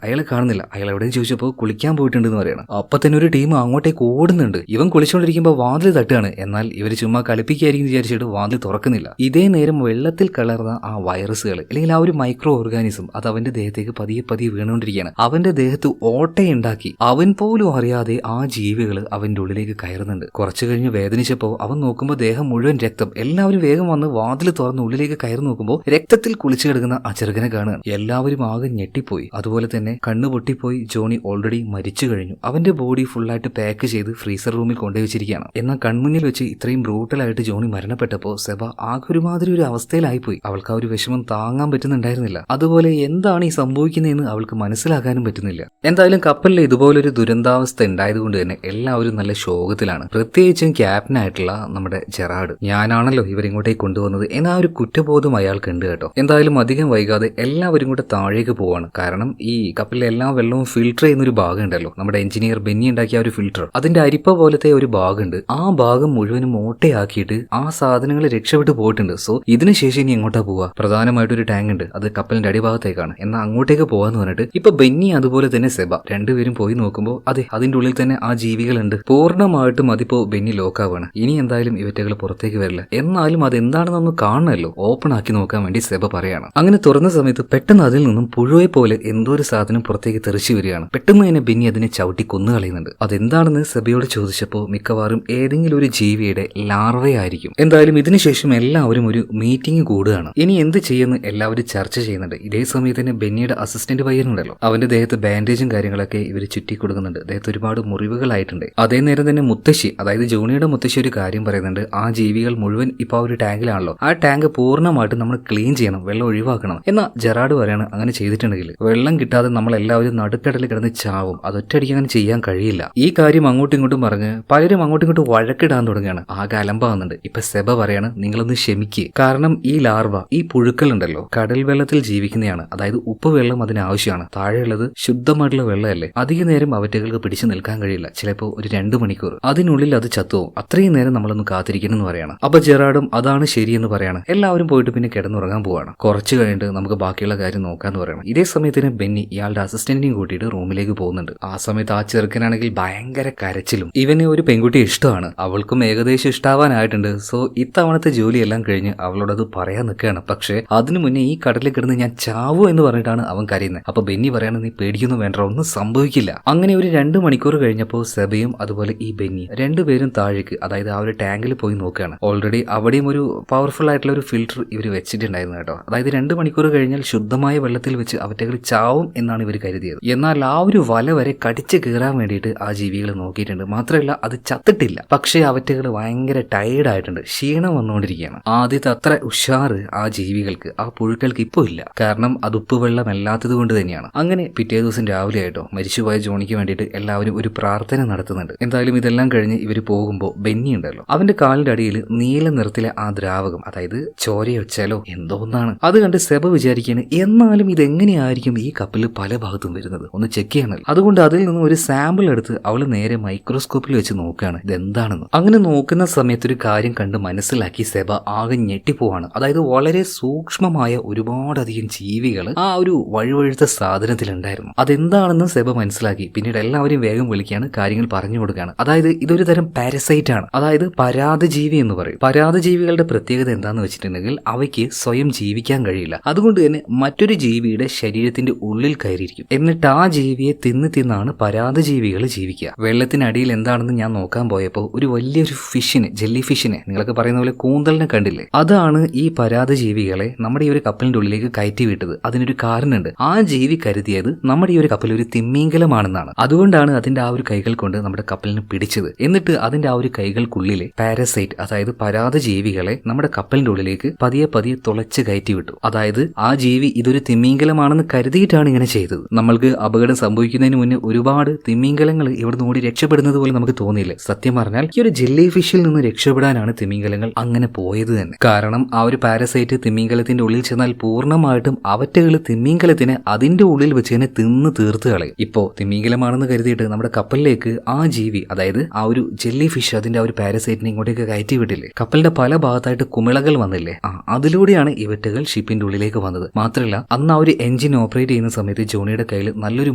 അയാളെ കാണുന്നില്ല. അയാൾ എവിടെയും ചോദിച്ചപ്പോൾ കുളിക്കാൻ പോയിട്ടുണ്ടെന്ന് പറയണം. അപ്പൊ തന്നെ ഒരു ടീം അങ്ങോട്ടേക്ക് ഓടുന്നുണ്ട്. ഇവൻ കുളിച്ചുകൊണ്ടിരിക്കുമ്പോൾ വാതിൽ തട്ടുകയാണ്. എന്നാൽ ഇവർ ചുമ്മാ കളിപ്പിക്കായിരിക്കും വിചാരിച്ചിട്ട് വാതിൽ തുറക്കുന്നില്ല. ഇതേ നേരം വെള്ളത്തിൽ കലർന്ന ആ വൈറസുകൾ അല്ലെങ്കിൽ ആ ഒരു മൈക്രോ ഓർഗാനിസം അത് അവന്റെ ദേഹത്തേക്ക് പതിയെ പതിയെ വീണുകൊണ്ടിരിക്കുകയാണ്. അവന്റെ ദേഹത്ത് ഓട്ടയുണ്ടാക്കി അവൻ പോലും അറിയാതെ ആ ജീവികൾ അവന്റെ ഉള്ളിലേക്ക് കയറുന്നുണ്ട്. കുറച്ചു കഴിഞ്ഞ് വേദനിച്ചപ്പോൾ അവൻ നോക്കുമ്പോൾ ദേഹം മുഴുവൻ രക്തം. എല്ലാവരും വേഗം വന്ന് വാതിൽ തുറന്ന് ഉള്ളിലേക്ക് കയറി നോക്കുമ്പോൾ രക്തത്തിൽ കുളിച്ചു കിടക്കുന്ന ആ ചെറുകനെ കാണുകയാണ്. എല്ലാവരും ആകെ ഞെട്ടിപ്പോയി. അതുപോലെ തന്നെ കണ്ണു പൊട്ടിപ്പോയി. ജോണി ഓൾറെഡി മരിച്ചു കഴിഞ്ഞു. അവന്റെ ബോഡി ഫുള്ളായിട്ട് പാക്ക് ചെയ്ത് ഫ്രീസർ റൂമിൽ കൊണ്ടുവച്ചിരിക്കുകയാണ്. എന്നാൽ കൺമുന്നിൽ വെച്ച് ഇത്രയും ബ്രൂട്ടലായിട്ട് ജോണി മരണപ്പെട്ടപ്പോൾ സെബ ആകെ ഒരുമാതിരി ഒരു അവസ്ഥയിലായിപ്പോയി. അവൾക്ക് ആ ഒരു വിഷമം താങ്ങാൻ പറ്റുന്നുണ്ടായിരുന്നില്ല. അതുപോലെ എന്താണ് ഈ സംഭവിക്കുന്നതെന്ന് അവൾക്ക് മനസ്സിലാക്കാനും പറ്റുന്നില്ല. എന്തായാലും കപ്പലിൽ ഇതുപോലൊരു ദുരന്താവസ്ഥ ഉണ്ടായതുകൊണ്ട് തന്നെ എല്ലാവരും നല്ല ശോകത്തിലാണ്. പ്രത്യേകിച്ചും ക്യാപ്റ്റനായിട്ടുള്ള നമ്മുടെ ജെറാർഡ്. ഞാനാണല്ലോ ഇവരിങ്ങോട്ടേക്ക് കൊണ്ടുവന്നത് എന്നാ ഒരു കുറ്റബോധം അയാൾക്ക് ഉണ്ട് കേട്ടോ. എന്തായാലും അധികം വൈകാതെ എല്ലാവരും കൂടെ താഴേക്ക് പോവാണ്. കാരണം ഈ കപ്പലിലെ എല്ലാ വെള്ളവും ഫിൽട്ടർ ചെയ്യുന്ന ഒരു ഭാഗം ഉണ്ടല്ലോ, നമ്മുടെ എഞ്ചിനീയർ ബെന്നി ഉണ്ടാക്കിയ ഒരു ഫിൽട്ടർ, അതിന്റെ അരിപ്പ പോലത്തെ ഒരു ഭാഗമുണ്ട്. ആ ഭാഗം മുഴുവനും ഓട്ടയാക്കിയിട്ട് ആ സാധനങ്ങൾ രക്ഷപ്പെട്ടു പോയിട്ടുണ്ട്. സോ ഇതിനുശേഷം ഇനി എങ്ങോട്ടാ പോവാ? പ്രധാനമായിട്ടൊരു ടാങ്ക് ഉണ്ട്, അത് കപ്പലിന്റെ അടിഭാഗത്തേക്കാണ്. എന്നാൽ അങ്ങോട്ടേക്ക് പോവാന്ന് പറഞ്ഞിട്ട് ഇപ്പൊ ബെന്നി അതുപോലെ തന്നെ സെബ രണ്ടുപേരും പോയി നോക്കുമ്പോൾ അതെ അതിന്റെ ഉള്ളിൽ തന്നെ ആ ജീവികളുണ്ട്. പൂർണ്ണമായിട്ടും അതിപ്പോ ബെന്നി ലോക്കാവാണ്. ഇനി എന്തായാലും ഇവറ്റകൾ പുറത്തേക്ക് വരില്ല. എന്നാലും അതെന്താണെന്നൊന്ന് കാണണമല്ലോ. ഓപ്പൺ ആക്കി നോക്കാൻ വേണ്ടി സെബ പറയാണ്. അങ്ങനെ തുറന്ന സമയത്ത് പെട്ടെന്ന് അതിൽ നിന്നും പുഴുവെ പോലെ എന്തോ ഒരു സാധനം പുറത്തേക്ക് തെറിച്ചു വരികയാണ്. പെട്ടെന്ന് തന്നെ ബെന്നി അതിനെ ചവിട്ടി കൊന്നു കളയുന്നുണ്ട്. അതെന്താണെന്ന് സെബയോട് ചോദിച്ചപ്പോൾ മിക്കവാറും ഏതെങ്കിലും ഒരു ജീവിയുടെ ലാർവയായിരിക്കും. എന്തായാലും ഇതിനുശേഷം എല്ലാവരും ഒരു മീറ്റിംഗ് കൂടുകയാണ്. ഇനി എന്ത് ചെയ്യുമെന്ന് എല്ലാവരും ചർച്ച ചെയ്യുന്നുണ്ട്. ഇതേ സമയത്ത് തന്നെ ബെന്നിയുടെ അസിസ്റ്റന്റ് പയ്യനുണ്ടല്ലോ, അവന്റെ ദേഹത്ത് ബാൻഡേജും കാര്യങ്ങളൊക്കെ ഇവർ ചുറ്റി കൊടുക്കുന്നുണ്ട്. ദേഹത്ത് ഒരുപാട് മുറിവുകളായിട്ടുണ്ട്. അതേ നേരം തന്നെ മുത്തശ്ശി, അതായത് ജോണിയുടെ മുത്തശ്ശി ഒരു കാര്യം പറയുന്നുണ്ട്. ആ ജീവികൾ മുഴുവൻ ഇപ്പൊ ആ ഒരു ടാങ്കിലാണല്ലോ, ആ ടാങ്ക് പൂർണ്ണമായിട്ട് നമ്മൾ ക്ലീൻ ചെയ്യണം, വെള്ളം ഒഴിവാക്കണം. എന്നാൽ ജെറാർഡ് പറയാണ് അങ്ങനെ ചെയ്തിട്ടുണ്ടെങ്കിൽ വെള്ളം കിട്ടാതെ നമ്മൾ എല്ലാവരും നടുക്കടലിൽ കിടന്ന് ചാവും. അതൊറ്റയടിക്ക് അങ്ങനെ ചെയ്യാൻ കഴിയില്ല. ഈ കാര്യം അങ്ങോട്ടും ഇങ്ങോട്ടും പറഞ്ഞ് പലരും അങ്ങോട്ടും ഇങ്ങോട്ടും വഴക്കിടാൻ തുടങ്ങുകയാണ്. ആകെ അലമ്പാകുന്നുണ്ട്. ഇപ്പൊ സെബ പറയാണ് നിങ്ങളൊന്ന് ക്ഷമിക്കുക. കാരണം ഈ ലാർവ, ഈ പുഴുക്കൾ ഉണ്ടല്ലോ, കടൽ വെള്ളത്തിൽ ജീവിക്കുന്നതാണ്. അതായത് ഉപ്പ് വെള്ളം അതിനാവശ്യമാണ്. താഴെയുള്ളത് ശുദ്ധമായിട്ടുള്ള വെള്ളമല്ലേ. അധിക നേരം അവറ്റകൾക്ക് പിടിച്ചു നിൽക്കാൻ കഴിയില്ല. ചിലപ്പോൾ ഒരു 2 മണിക്കൂർ അതിനുള്ളിൽ അത് ചത്തുവും. അത്രയും നേരം നമ്മളൊന്ന് കാത്തിരിക്കണം എന്ന് പറയാണ്. അപ്പൊ ജെറാർഡും അതാണ് ശരിയെന്ന് പറയാണ്. എല്ലാവരും പോയിട്ട് പിന്നെ കിടന്നുറങ്ങാൻ പോവാണ്. കുറച്ച് കഴിഞ്ഞിട്ട് നമുക്ക് ബാക്കിയുള്ള കാര്യം നോക്കാന്ന് പറയണം. ഇതേ സമയത്തിന് ബെന്നി ഇയാളുടെ അസിസ്റ്റന്റിനെയും കൂട്ടിയിട്ട് റൂമിലേക്ക് പോകുന്നുണ്ട്. ആ സമയത്ത് ആ ചെറുക്കനാണെങ്കിൽ ഭയങ്കര കരച്ചിലും. ഇവന് ഒരു പെൺകുട്ടി ഇഷ്ടമാണ്, അവൾക്കും ഏകദേശം ഇഷ്ടാവാനായിട്ടുണ്ട്. സോ ഇത്തവണത്തെ ജോലിയെല്ലാം കഴിഞ്ഞ് അവളോടത് പറയാൻ നിൽക്കുകയാണ്. പക്ഷേ അതിനു മുന്നേ ഈ കടലിൽ കിടന്ന് ഞാൻ ചാവൂ എന്ന് പറഞ്ഞിട്ടാണ് അവൻ കരയുന്നത്. അപ്പൊ ബെന്നി പറയാണ് നീ പേടിക്കൊന്നും വേണ്ട, ഒന്നും സംഭവിക്കില്ല. അങ്ങനെ ഒരു 2 മണിക്കൂർ കഴിഞ്ഞപ്പോൾ സെബയും അതുപോലെ ഈ ബെന്നി രണ്ടുപേരും താഴേക്ക്, അതായത് ആ ഒരു ടാങ്കിൽ പോയി നോക്കുകയാണ്. ഓൾറെഡി അവിടെയും ഒരു പവർഫുൾ ആയിട്ടുള്ള ഒരു ഫിൽറ്റർ ഇവർ വെച്ചിട്ടുണ്ടായിരുന്നു കേട്ടോ. അതായത് 2 മണിക്കൂർ കഴിഞ്ഞാൽ ശുദ്ധമായ വെള്ളത്തിൽ വെച്ച് അവറ്റകൾ ചാവും എന്നാണ് ഇവർ കരുതിയത്. എന്നാൽ ആ ഒരു വല വരെ കടിച്ചു കീറാൻ വേണ്ടിയിട്ട് ആ ജീവികൾ നോക്കിയിട്ടുണ്ട്. മാത്രമല്ല അത് ചത്തിട്ടില്ല. പക്ഷേ അവറ്റകൾ ഭയങ്കര ടയേർഡ് ആയിട്ടുണ്ട്, ക്ഷീണം വന്നുകൊണ്ടിരിക്കുകയാണ്. ആദ്യത്തെ അത്ര ഉഷാറ് ആ ജീവികൾക്ക്, ആ പുഴുക്കൾക്ക് ഇപ്പോൾ ഇല്ല. കാരണം അത് ഉപ്പുവെള്ളമല്ലാത്തത് കൊണ്ട് തന്നെയാണ്. അങ്ങനെ പിറ്റേ ദിവസം രാവിലെ ആയിട്ടോ മരിച്ചുപോയ ജോണിക്ക് വേണ്ടിയിട്ട് എല്ലാവരും ഒരു പ്രാർത്ഥന നടത്തുന്നുണ്ട്. എന്തായാലും ഇതെല്ലാം കഴിഞ്ഞ് ഇവർ പോകുമ്പോൾ ബെന്നി ഉണ്ടല്ലോ, അവന്റെ കാലിന്റെ അടിയിൽ നീല നിറത്തിലെ ആ ദ്രാവകം, അതായത് ചോരയൊച്ചാലോ എന്തോ ഒന്നാണ്. അത് കണ്ട് സെബ വിചാരിക്കുകയാണ് എന്നാലും ഇതെങ്ങനെയായിരിക്കും ഈ കപ്പലിൽ പല ഭാഗത്തും വരുന്നത്, ഒന്ന് ചെക്ക് ചെയ്യണല്ലോ. അതുകൊണ്ട് അതിൽ നിന്നും ഒരു സാമ്പിൾ എടുത്ത് അവൾ നേരെ മൈക്രോസ്കോപ്പിൽ വെച്ച് നോക്കുകയാണ് ഇതെന്താണെന്ന്. അങ്ങനെ നോക്കുന്ന സമയത്ത് ഒരു കാര്യം കണ്ട് മനസ്സിലാക്കി സെബ ആകെ ഞെട്ടിപ്പോവാണ്. അതായത് വളരെ സൂക്ഷ്മമായ ഒരുപാടധികം ജീവികൾ ആ ഒരു വഴുവഴുത്ത സാധനത്തിലുണ്ടായിരുന്നു. അതെന്താണെന്ന് സെബ മനസ്സിലാക്കി. പിന്നീട് എല്ലാവരും വേഗം വിളിക്കുകയാണ്, കാര്യങ്ങൾ പറഞ്ഞു കൊടുക്കുകയാണ്. അതായത് ഇതൊരു തരം പാരസൈറ്റ് ആണ്, അതായത് പരാതജീവി എന്ന് പറയും. പരാതജീവികളുടെ പ്രത്യേകത എന്താണെന്ന് വെച്ചിട്ടുണ്ടെങ്കിൽ അവയ്ക്ക് സ്വയം ജീവിക്കാൻ കഴിയില്ല. അതുകൊണ്ട് തന്നെ മറ്റൊരു ജീവിയുടെ ശരീരത്തിന്റെ ഉള്ളിൽ കയറിയിരിക്കും. എന്നിട്ട് ആ ജീവിയെ തിന്നാണ് പരാതജീവികൾ ജീവിക്കുക. വെള്ളത്തിനടിയിൽ എന്താണെന്ന് ഞാൻ നോക്കാൻ പോയപ്പോൾ ഒരു വലിയൊരു ഫിഷിനെ, ജെല്ലി ഫിഷിനെ, നിങ്ങളൊക്കെ പറയുന്ന പോലെ കൂന്തലിനെ കണ്ടില്ലേ, അതാണ് ഈ പരാതജീവികളെ നമ്മുടെ ഈ ഒരു കപ്പലിന്റെ ഉള്ളിലേക്ക് കയറ്റി വിട്ടത്. അതിനൊരു കാരണമുണ്ട്. ആ ജീവി കരുതിയത് നമ്മുടെ ഈ ഒരു കപ്പൽ ഒരു തിമിംഗലമാണെന്നാണ്. അതുകൊണ്ടാണ് അതിന്റെ ആ ഒരു കൈകൾ കൊണ്ട് നമ്മുടെ കപ്പലിനെ പിടിച്ചത്. എന്നിട്ട് അതിന്റെ ആ ഒരു കൈകൾക്കുള്ളിലെ പാരസൈറ്റ്, അതായത് പരാതജീവികളെ നമ്മുടെ കപ്പലിന്റെ ഉള്ളിലേക്ക് പതിയെ പതിയെ തുളച്ച് കയറ്റി വിട്ടു. അതായത് ആ ജീവി ഇതൊരു തിമിംഗലമാണെന്ന് കരുതിയിട്ടാണ് ഇങ്ങനെ ചെയ്തത്. നമ്മൾക്ക് അപകടം സംഭവിക്കുന്നതിന് മുന്നേ ഒരുപാട് തിമിംഗലങ്ങൾ ഇവിടുന്ന് ഓടി രക്ഷപ്പെടുന്നത് പോലെ നമുക്ക് തോന്നിയില്ലേ? സത്യം പറഞ്ഞാൽ ഈ ഒരു ജെല്ലി ഫിഷിൽ നിന്ന് രക്ഷപ്പെടാനാണ് തിമിംഗലങ്ങൾ അങ്ങനെ പോയത് തന്നെ. കാരണം ആ ഒരു പാരസൈറ്റ് തിമിംഗലത്തിന്റെ ഉള്ളിൽ ചെന്നാൽ പൂർണ്ണമായിട്ടും അവറ്റകൾ തിമിംഗലത്തിനെ അതിന്റെ ഉള്ളിൽ വെച്ച് തന്നെ തിന്ന് തീർത്ത് കളയും. ഇപ്പോ തിമിംഗലമാണെന്ന് കരുതിയിട്ട് നമ്മുടെ കപ്പലിലേക്ക് ആ ജീവി, അതായത് ആ ഒരു ജെല്ലി ഫിഷ് അതിന്റെ ആ ഒരു പാരസൈറ്റിനെ ഇങ്ങോട്ടേക്ക് കയറ്റി വിട്ടില്ലേ, കപ്പലിന്റെ പല ഭാഗത്തായിട്ട് കുമിളകൾ വന്നില്ലേ, അതിലൂടെയാണ് ഇവറ്റകൾ ഷിപ്പിന്റെ ഉള്ളിലേക്ക് വന്നത്. മാത്രമല്ല അന്ന് ആ ഒരു എഞ്ചിൻ ഓപ്പറേറ്റ് ചെയ്യുന്ന സമയത്ത് ജോണിയുടെ കയ്യിൽ നല്ലൊരു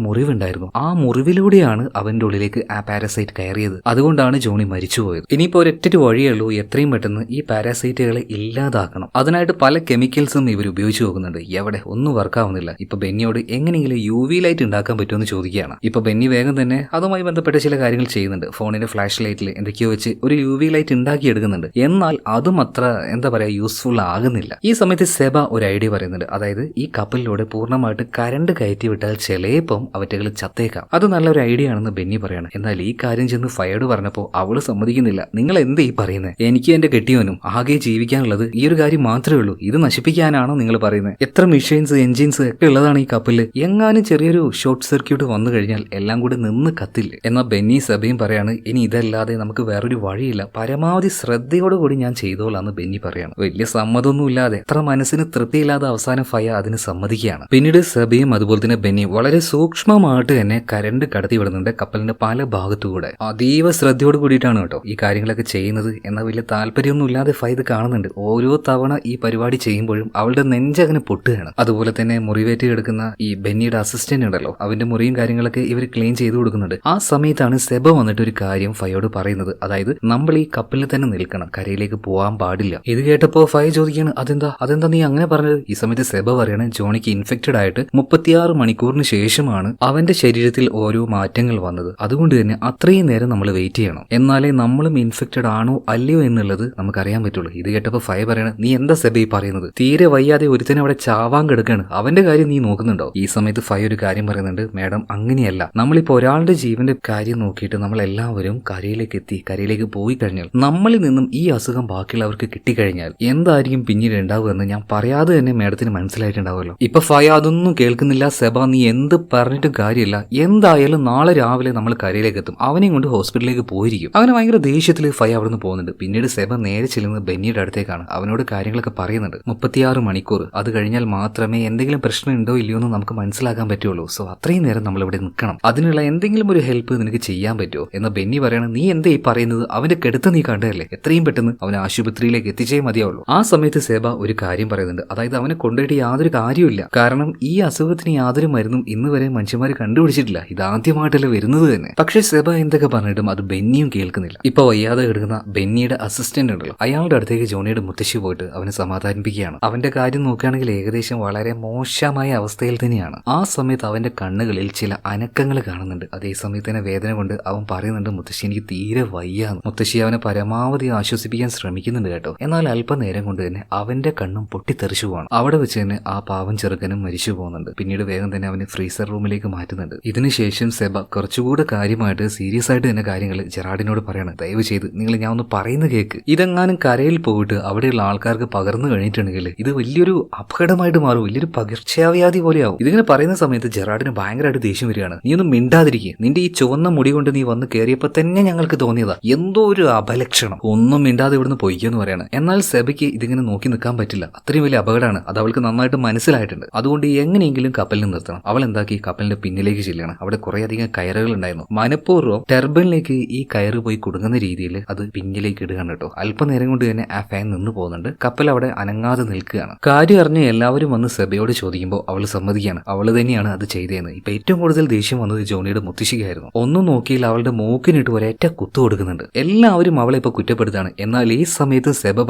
മുറിവുണ്ടായിരുന്നു. ആ മുറിവിലൂടെയാണ് അവന്റെ ഉള്ളിലേക്ക് ആ പാരസൈറ്റ് കയറിയത്. അതുകൊണ്ടാണ് ജോണി മരിച്ചുപോയത്. ഇനിയിപ്പോ ഒരൊറ്റ വഴിയേ ഉള്ളൂ, എത്രയും പെട്ടെന്ന് ഈ പാരസൈറ്റുകളെ ഇല്ലാതാക്കണം. അതിനായിട്ട് പല കെമിക്കൽസും ഇവർ ഉപയോഗിച്ച് നോക്കുന്നുണ്ട്. എവിടെ ഒന്നും വർക്കാവുന്നില്ല. ഇപ്പൊ ബെന്നിയോട് എങ്ങനെയെങ്കിലും UV ലൈറ്റ് ഉണ്ടാക്കാൻ പറ്റുമെന്ന് ചോദിക്കുകയാണ്. ഇപ്പൊ ബെന്നി വേഗം തന്നെ അതുമായി ബന്ധപ്പെട്ട ചില കാര്യങ്ങൾ ചെയ്യുന്നുണ്ട്. ഫോണിന്റെ ഫ്ലാഷ് ലൈറ്റിൽ എന്തൊക്കെയോ വെച്ച് ഒരു UV ലൈറ്റ് ഉണ്ടാക്കി എടുക്കുന്നുണ്ട്. എന്നാൽ അതും അത്ര എന്താ പറയാ യൂസ്ഫുൾ ആകുന്നില്ല. ഈ സമയത്ത് സെബ ഒരു ഐഡിയ പറയുന്നുണ്ട്. അതായത് ഈ കപ്പലിലൂടെ പൂർണ്ണമായിട്ട് കരണ്ട് കയറ്റി വിട്ടാൽ ചിലപ്പം അവറ്റകൾ ചത്തേക്കാം. അത് നല്ലൊരു ഐഡിയ ആണെന്ന് ബെന്നി പറയാണ്. എന്നാൽ ഈ കാര്യം ചെന്ന് ഫയോട് പറഞ്ഞപ്പോൾ അവള് സമ്മതിക്കുന്നില്ല. നിങ്ങൾ എന്താ ഈ പറയുന്നത്? എനിക്ക് എന്റെ കെട്ടിയോനും ആകെ ജീവിക്കാനുള്ളത് ഈ ഒരു കാര്യം മാത്രമേ ഉള്ളൂ. ഇത് നശിപ്പിക്കാനാണോ നിങ്ങൾ പറയുന്നത്? എത്ര മെഷീൻസ്, എൻജിൻസ് ഒക്കെ ഉള്ളതാണ് ഈ കപ്പലിൽ. എങ്ങാനും ചെറിയൊരു ഷോർട്ട് സർക്യൂട്ട് വന്നു കഴിഞ്ഞാൽ എല്ലാം കൂടി നിന്ന് കത്തില്ലേ? എന്നാൽ ബെന്നി സബയും പറയാണ്, ഇനി ഇതല്ലാതെ നമുക്ക് വേറൊരു വഴിയില്ല, പരമാവധി ശ്രദ്ധയോടുകൂടി ഞാൻ ചെയ്തോളാന്ന് ബെന്നി പറയാണ്. വലിയ സമ്മതമൊന്നുമില്ലാതെ, അത്ര മനസ്സിന് തൃപ്തിയില്ലാതെ അവസാനം ഫയ അതിന് സമ്മതിക്കുകയാണ്. പിന്നീട് സബയും അതുപോലെ തന്നെ ബെന്നി വളരെ സൂക്ഷ്മമായിട്ട് തന്നെ കരണ്ട് കടത്തി വിടുന്നുണ്ട് കപ്പലിന്റെ പല ഭാഗത്തുകൂടെ. അതീവ ശ്രദ്ധയോട് കൂടിയിട്ടാണ് കേട്ടോ ഈ കാര്യങ്ങളൊക്കെ ചെയ്യുന്നത്. എന്നാൽ വലിയ താല്പര്യമൊന്നും ഇല്ലാതെ ഫയ ഇത് കാണുന്നുണ്ട്. ഓരോ തവണ ഈ പരിപാടി ചെയ്യുമ്പോഴും അവളുടെ നെഞ്ചങ്ങനെ പൊട്ടുകയാണ്. അതുപോലെ തന്നെ മുറിവേറ്റ് കിടക്കുന്ന ഈ ബെന്നിയുടെ അസിസ്റ്റന്റ് ഉണ്ടല്ലോ, അവന്റെ മുറിയും കാര്യങ്ങളൊക്കെ ഇവർ ക്ലീൻ ചെയ്തു കൊടുക്കുന്നുണ്ട്. ആ സമയത്താണ് സെബ വന്നിട്ട് ഒരു കാര്യം ഫയോട് പറയുന്നത്. അതായത് നമ്മൾ ഈ കപ്പലിൽ തന്നെ നിൽക്കണം, കരയിലേക്ക് പോകാൻ പാടില്ല. ഇത് കേട്ടപ്പോ ഫയ ചോദിക്കാണ്, അതെന്താ നീ അങ്ങനെ പറഞ്ഞത്? ഈ സമയത്ത് സെബ പറയാണ്, ജോണിക്ക് ഇൻഫെക്റ്റഡ് ആയിട്ട് 36 മണിക്കൂറിന് ശേഷമാണ് അവന്റെ ശരീരത്തിൽ ഓരോ മാറ്റങ്ങൾ വന്നത്. അതുകൊണ്ട് തന്നെ അത്രയും നേരം നമ്മൾ വെയിറ്റ് ചെയ്യണം, എന്നാലേ നമ്മളും ഇൻഫെക്റ്റഡ് ആണോ അല്ലയോ എന്നുള്ളത് നമുക്കറിയാൻ പറ്റുള്ളൂ. ഇത് കേട്ടപ്പോ ഫയ പറയാണ്, നീ എന്താ സെബ ഈ പറയുന്നത്? തീരെ വയ്യാതെ ഒരുത്തനെ അവിടെ ചാവാൻ കിടക്കാണ്, അവന്റെ കാര്യം നീ നോക്കുന്നുണ്ടോ? ഈ സമയത്ത് ഫയ ഒരു കാര്യം പറയുന്നുണ്ട്, മാഡം അങ്ങനെയല്ല, നമ്മളിപ്പോ ഒരാളുടെ ജീവന്റെ കാര്യം നോക്കിയിട്ട് നമ്മൾ എല്ലാവരും കരയിലേക്ക് പോയി കഴിഞ്ഞാൽ നമ്മളിൽ നിന്നും ഈ അസുഖം ബാക്കിയുള്ളവർക്ക് കിട്ടിക്കഴിഞ്ഞാൽ എന്തായിരിക്കും പിന്നീട് ഉണ്ടാവുക എന്ന് ഞാൻ പറയാതെ തന്നെ മാഡത്തിന് മനസ്സിലായിട്ടുണ്ടാവുമല്ലോ. ഇപ്പൊ ഫയ അതൊന്നും കേൾക്കുന്നില്ല. സെബ നീ എന്ത് പറഞ്ഞിട്ടും കാര്യമില്ല, എന്തായാലും നാളെ രാവിലെ നമ്മൾ കരയിലേക്ക് എത്തും, അവനെയും കൊണ്ട് ഹോസ്പിറ്റലിലേക്ക് പോയിരിക്കും. അങ്ങനെ ഭയങ്കര ദേഷ്യത്തിൽ ഫയ അവിടെ നിന്ന് പോകുന്നുണ്ട്. പിന്നീട് സെബ നേരെ ചെല്ലുന്നത് ബെന്നിയുടെ അടുത്തേക്കാണ്. അവനോട് കാര്യങ്ങളൊക്കെ പറയുന്നുണ്ട്. 36 മണിക്കൂർ അത് കഴിഞ്ഞാൽ മാത്രമേ എന്തെങ്കിലും പ്രശ്നം ഉണ്ടോ ഇല്ലയോ എന്ന് നമുക്ക് മനസ്സിലാക്കാൻ പറ്റുള്ളൂ. സോ അത്രയും നേരം നമ്മൾ ഇവിടെ നിൽക്കണം, അതിനുള്ള എന്തെങ്കിലും ഒരു ഹെൽപ്പ് നിനക്ക് ചെയ്യാൻ പറ്റുമോ എന്ന് ബെന്നി പറയണം. നീ എന്താ ഈ പറയുന്നത്? അവന്റെ കെടുത്ത് നീ കണ്ടതല്ലേ, എത്രയും പെട്ടെന്ന് അവനെ ആശുപത്രിയിലേക്ക് എത്തിച്ചേ മതിയാവുള്ളൂ. ആ സമയത്ത് സെബ ഒരു കാര്യം പറയുന്നുണ്ട്. അതായത് അവനെ കൊണ്ടുപോയിട്ട് യാതൊരു കാര്യമില്ല, കാരണം ഈ അസുഖത്തിന് യാതൊരു മരുന്നും ഇന്ന് വരെ മനുഷ്യന്മാർ കണ്ടുപിടിച്ചിട്ടില്ല, ഇതാദ്യമായിട്ടല്ലേ വരുന്നത് തന്നെ. പക്ഷേ സെബ എന്തൊക്കെ പറഞ്ഞിട്ടും അത് ബെന്നിയും കേൾക്കുന്നില്ല. ഇപ്പൊ വയ്യാതെ കിടക്കുന്ന ബെന്നിയുടെ അസിസ്റ്റന്റ് ഉണ്ടല്ലോ, അയാളുടെ അടുത്തേക്ക് ജോണിയുടെ മുത്തശ്ശി പോയിട്ട് അവനെ സമാധാനിപ്പിക്കുകയാണ്. അവന്റെ കാര്യം നോക്കുകയാണെങ്കിൽ ഏകദേശം വളരെ മോശമായ അവസ്ഥയിൽ തന്നെയാണ്. ആ സമയത്ത് അവന്റെ കണ്ണുകളിൽ ചില അനക്കങ്ങൾ കാണുന്നുണ്ട്. അതേ സമയത്ത് തന്നെ വേദന കൊണ്ട് അവൻ പറയുന്നുണ്ട്, മുത്തശ്ശി എനിക്ക് തീരെ വയ്യാന്ന്. മുത്തശ്ശി അവനെ പരമാവധി ആശ്വസിപ്പിക്കാൻ ശ്രമിക്കുന്നുണ്ട് കേട്ടോ. എന്നാൽ അല്പനേരം കൊണ്ട് തന്നെ അവന്റെ കണ്ണും പൊട്ടിത്തെറിച്ചു പോവാണ്. അവിടെ വെച്ച് തന്നെ ആ പാവം ചെറുക്കനും മരിച്ചു പോകുന്നുണ്ട്. പിന്നീട് വേഗം തന്നെ അവനെ ഫ്രീസർ റൂമിലേക്ക് മാറ്റുന്നുണ്ട്. ഇതിനുശേഷം സെബ കുറച്ചുകൂടെ കാര്യമായിട്ട് സീരിയസ് ആയിട്ട് തന്നെ കാര്യങ്ങൾ ജെറാഡിനോട് പറയാണ്. ദയവ് ചെയ്ത് നിങ്ങൾ ഞാൻ ഒന്ന് പറയുന്ന കേക്ക്, ഇതെങ്ങാനും കരയിൽ പോയിട്ട് അവിടെയുള്ള ആൾക്കാർക്ക് പകർന്നു കഴിഞ്ഞിട്ടുണ്ടെങ്കിൽ ഇത് വലിയൊരു അപകടമായിട്ട് മാറും, വലിയൊരു പകർച്ചവ്യാധി പോലെയാവും. ഇതിങ്ങനെ പറയുന്ന സമയത്ത് ജെറാഡിന് ഭയങ്കരമായിട്ട് ദേഷ്യം വരികയാണ്. നീ ഒന്നും മിണ്ടാതിരിക്കുക, നിന്റെ ഈ ചുവന്ന മുടി കൊണ്ട് നീ വന്ന് കയറിയപ്പോ തന്നെ ഞങ്ങൾക്ക് തോന്നിയതാ എന്തോ ഒരു അപലക്ഷണം, ഒന്നും മിണ്ടാതെ ഇവിടുന്ന് പൊയ്ക്കെന്ന് പറയാണ്. എന്നാൽ സെബയ്ക്ക് ഇതിങ്ങനെ നോക്കി നിൽക്കാൻ പറ്റില്ല, അത്രയും വലിയ അപകടമാണ്, അത് അവൾക്ക് നന്നായിട്ട് മനസ്സിലായിട്ടുണ്ട്. അതുകൊണ്ട് എങ്ങനെയെങ്കിലും കപ്പലിൽ നിർത്തണം. അവൾ എന്താക്കി കപ്പലിന്റെ പിന്നിലേക്ക് ചെല്ലുകയാണ്. അവിടെ കുറെ അധികം കയറുകൾ ഉണ്ടായിരുന്നു. മനഃപൂർവ്വം ടർബൈനിലേക്ക് ഈ കയറ് പോയി കുടുങ്ങുന്ന രീതിയിൽ അത് പിന്നിലേക്ക് ഇടുകയാണ് കേട്ടോ. അല്പനേരം കൊണ്ട് തന്നെ ആ ഫാൻ നിന്ന് പോകുന്നുണ്ട്. കപ്പൽ അവിടെ അനങ്ങാതെ നിൽക്കുകയാണ്. കാര്യം അറിഞ്ഞ് എല്ലാവരും വന്ന് സെബയോട് ചോദിക്കുമ്പോൾ അവൾ സമ്മതിക്കുകയാണ്, അവൾ തന്നെയാണ് അത് ചെയ്തതെന്ന്. ഇപ്പൊ ഏറ്റവും കൂടുതൽ ദേഷ്യം വന്നത് ജോണിയുടെ മുത്തശ്ശിക്കായിരുന്നു. ഒന്നും നോക്കിയിൽ അവളുടെ മൂക്കിനിട്ട് ഒരേറ്റ കുത്തു കൊടുക്കുന്നുണ്ട്. എല്ലാവരും അവളെ ഇപ്പൊ കുറ്റപ്പെടുത്താണ്. എന്നാൽ ഈ സമയത്ത് സെബ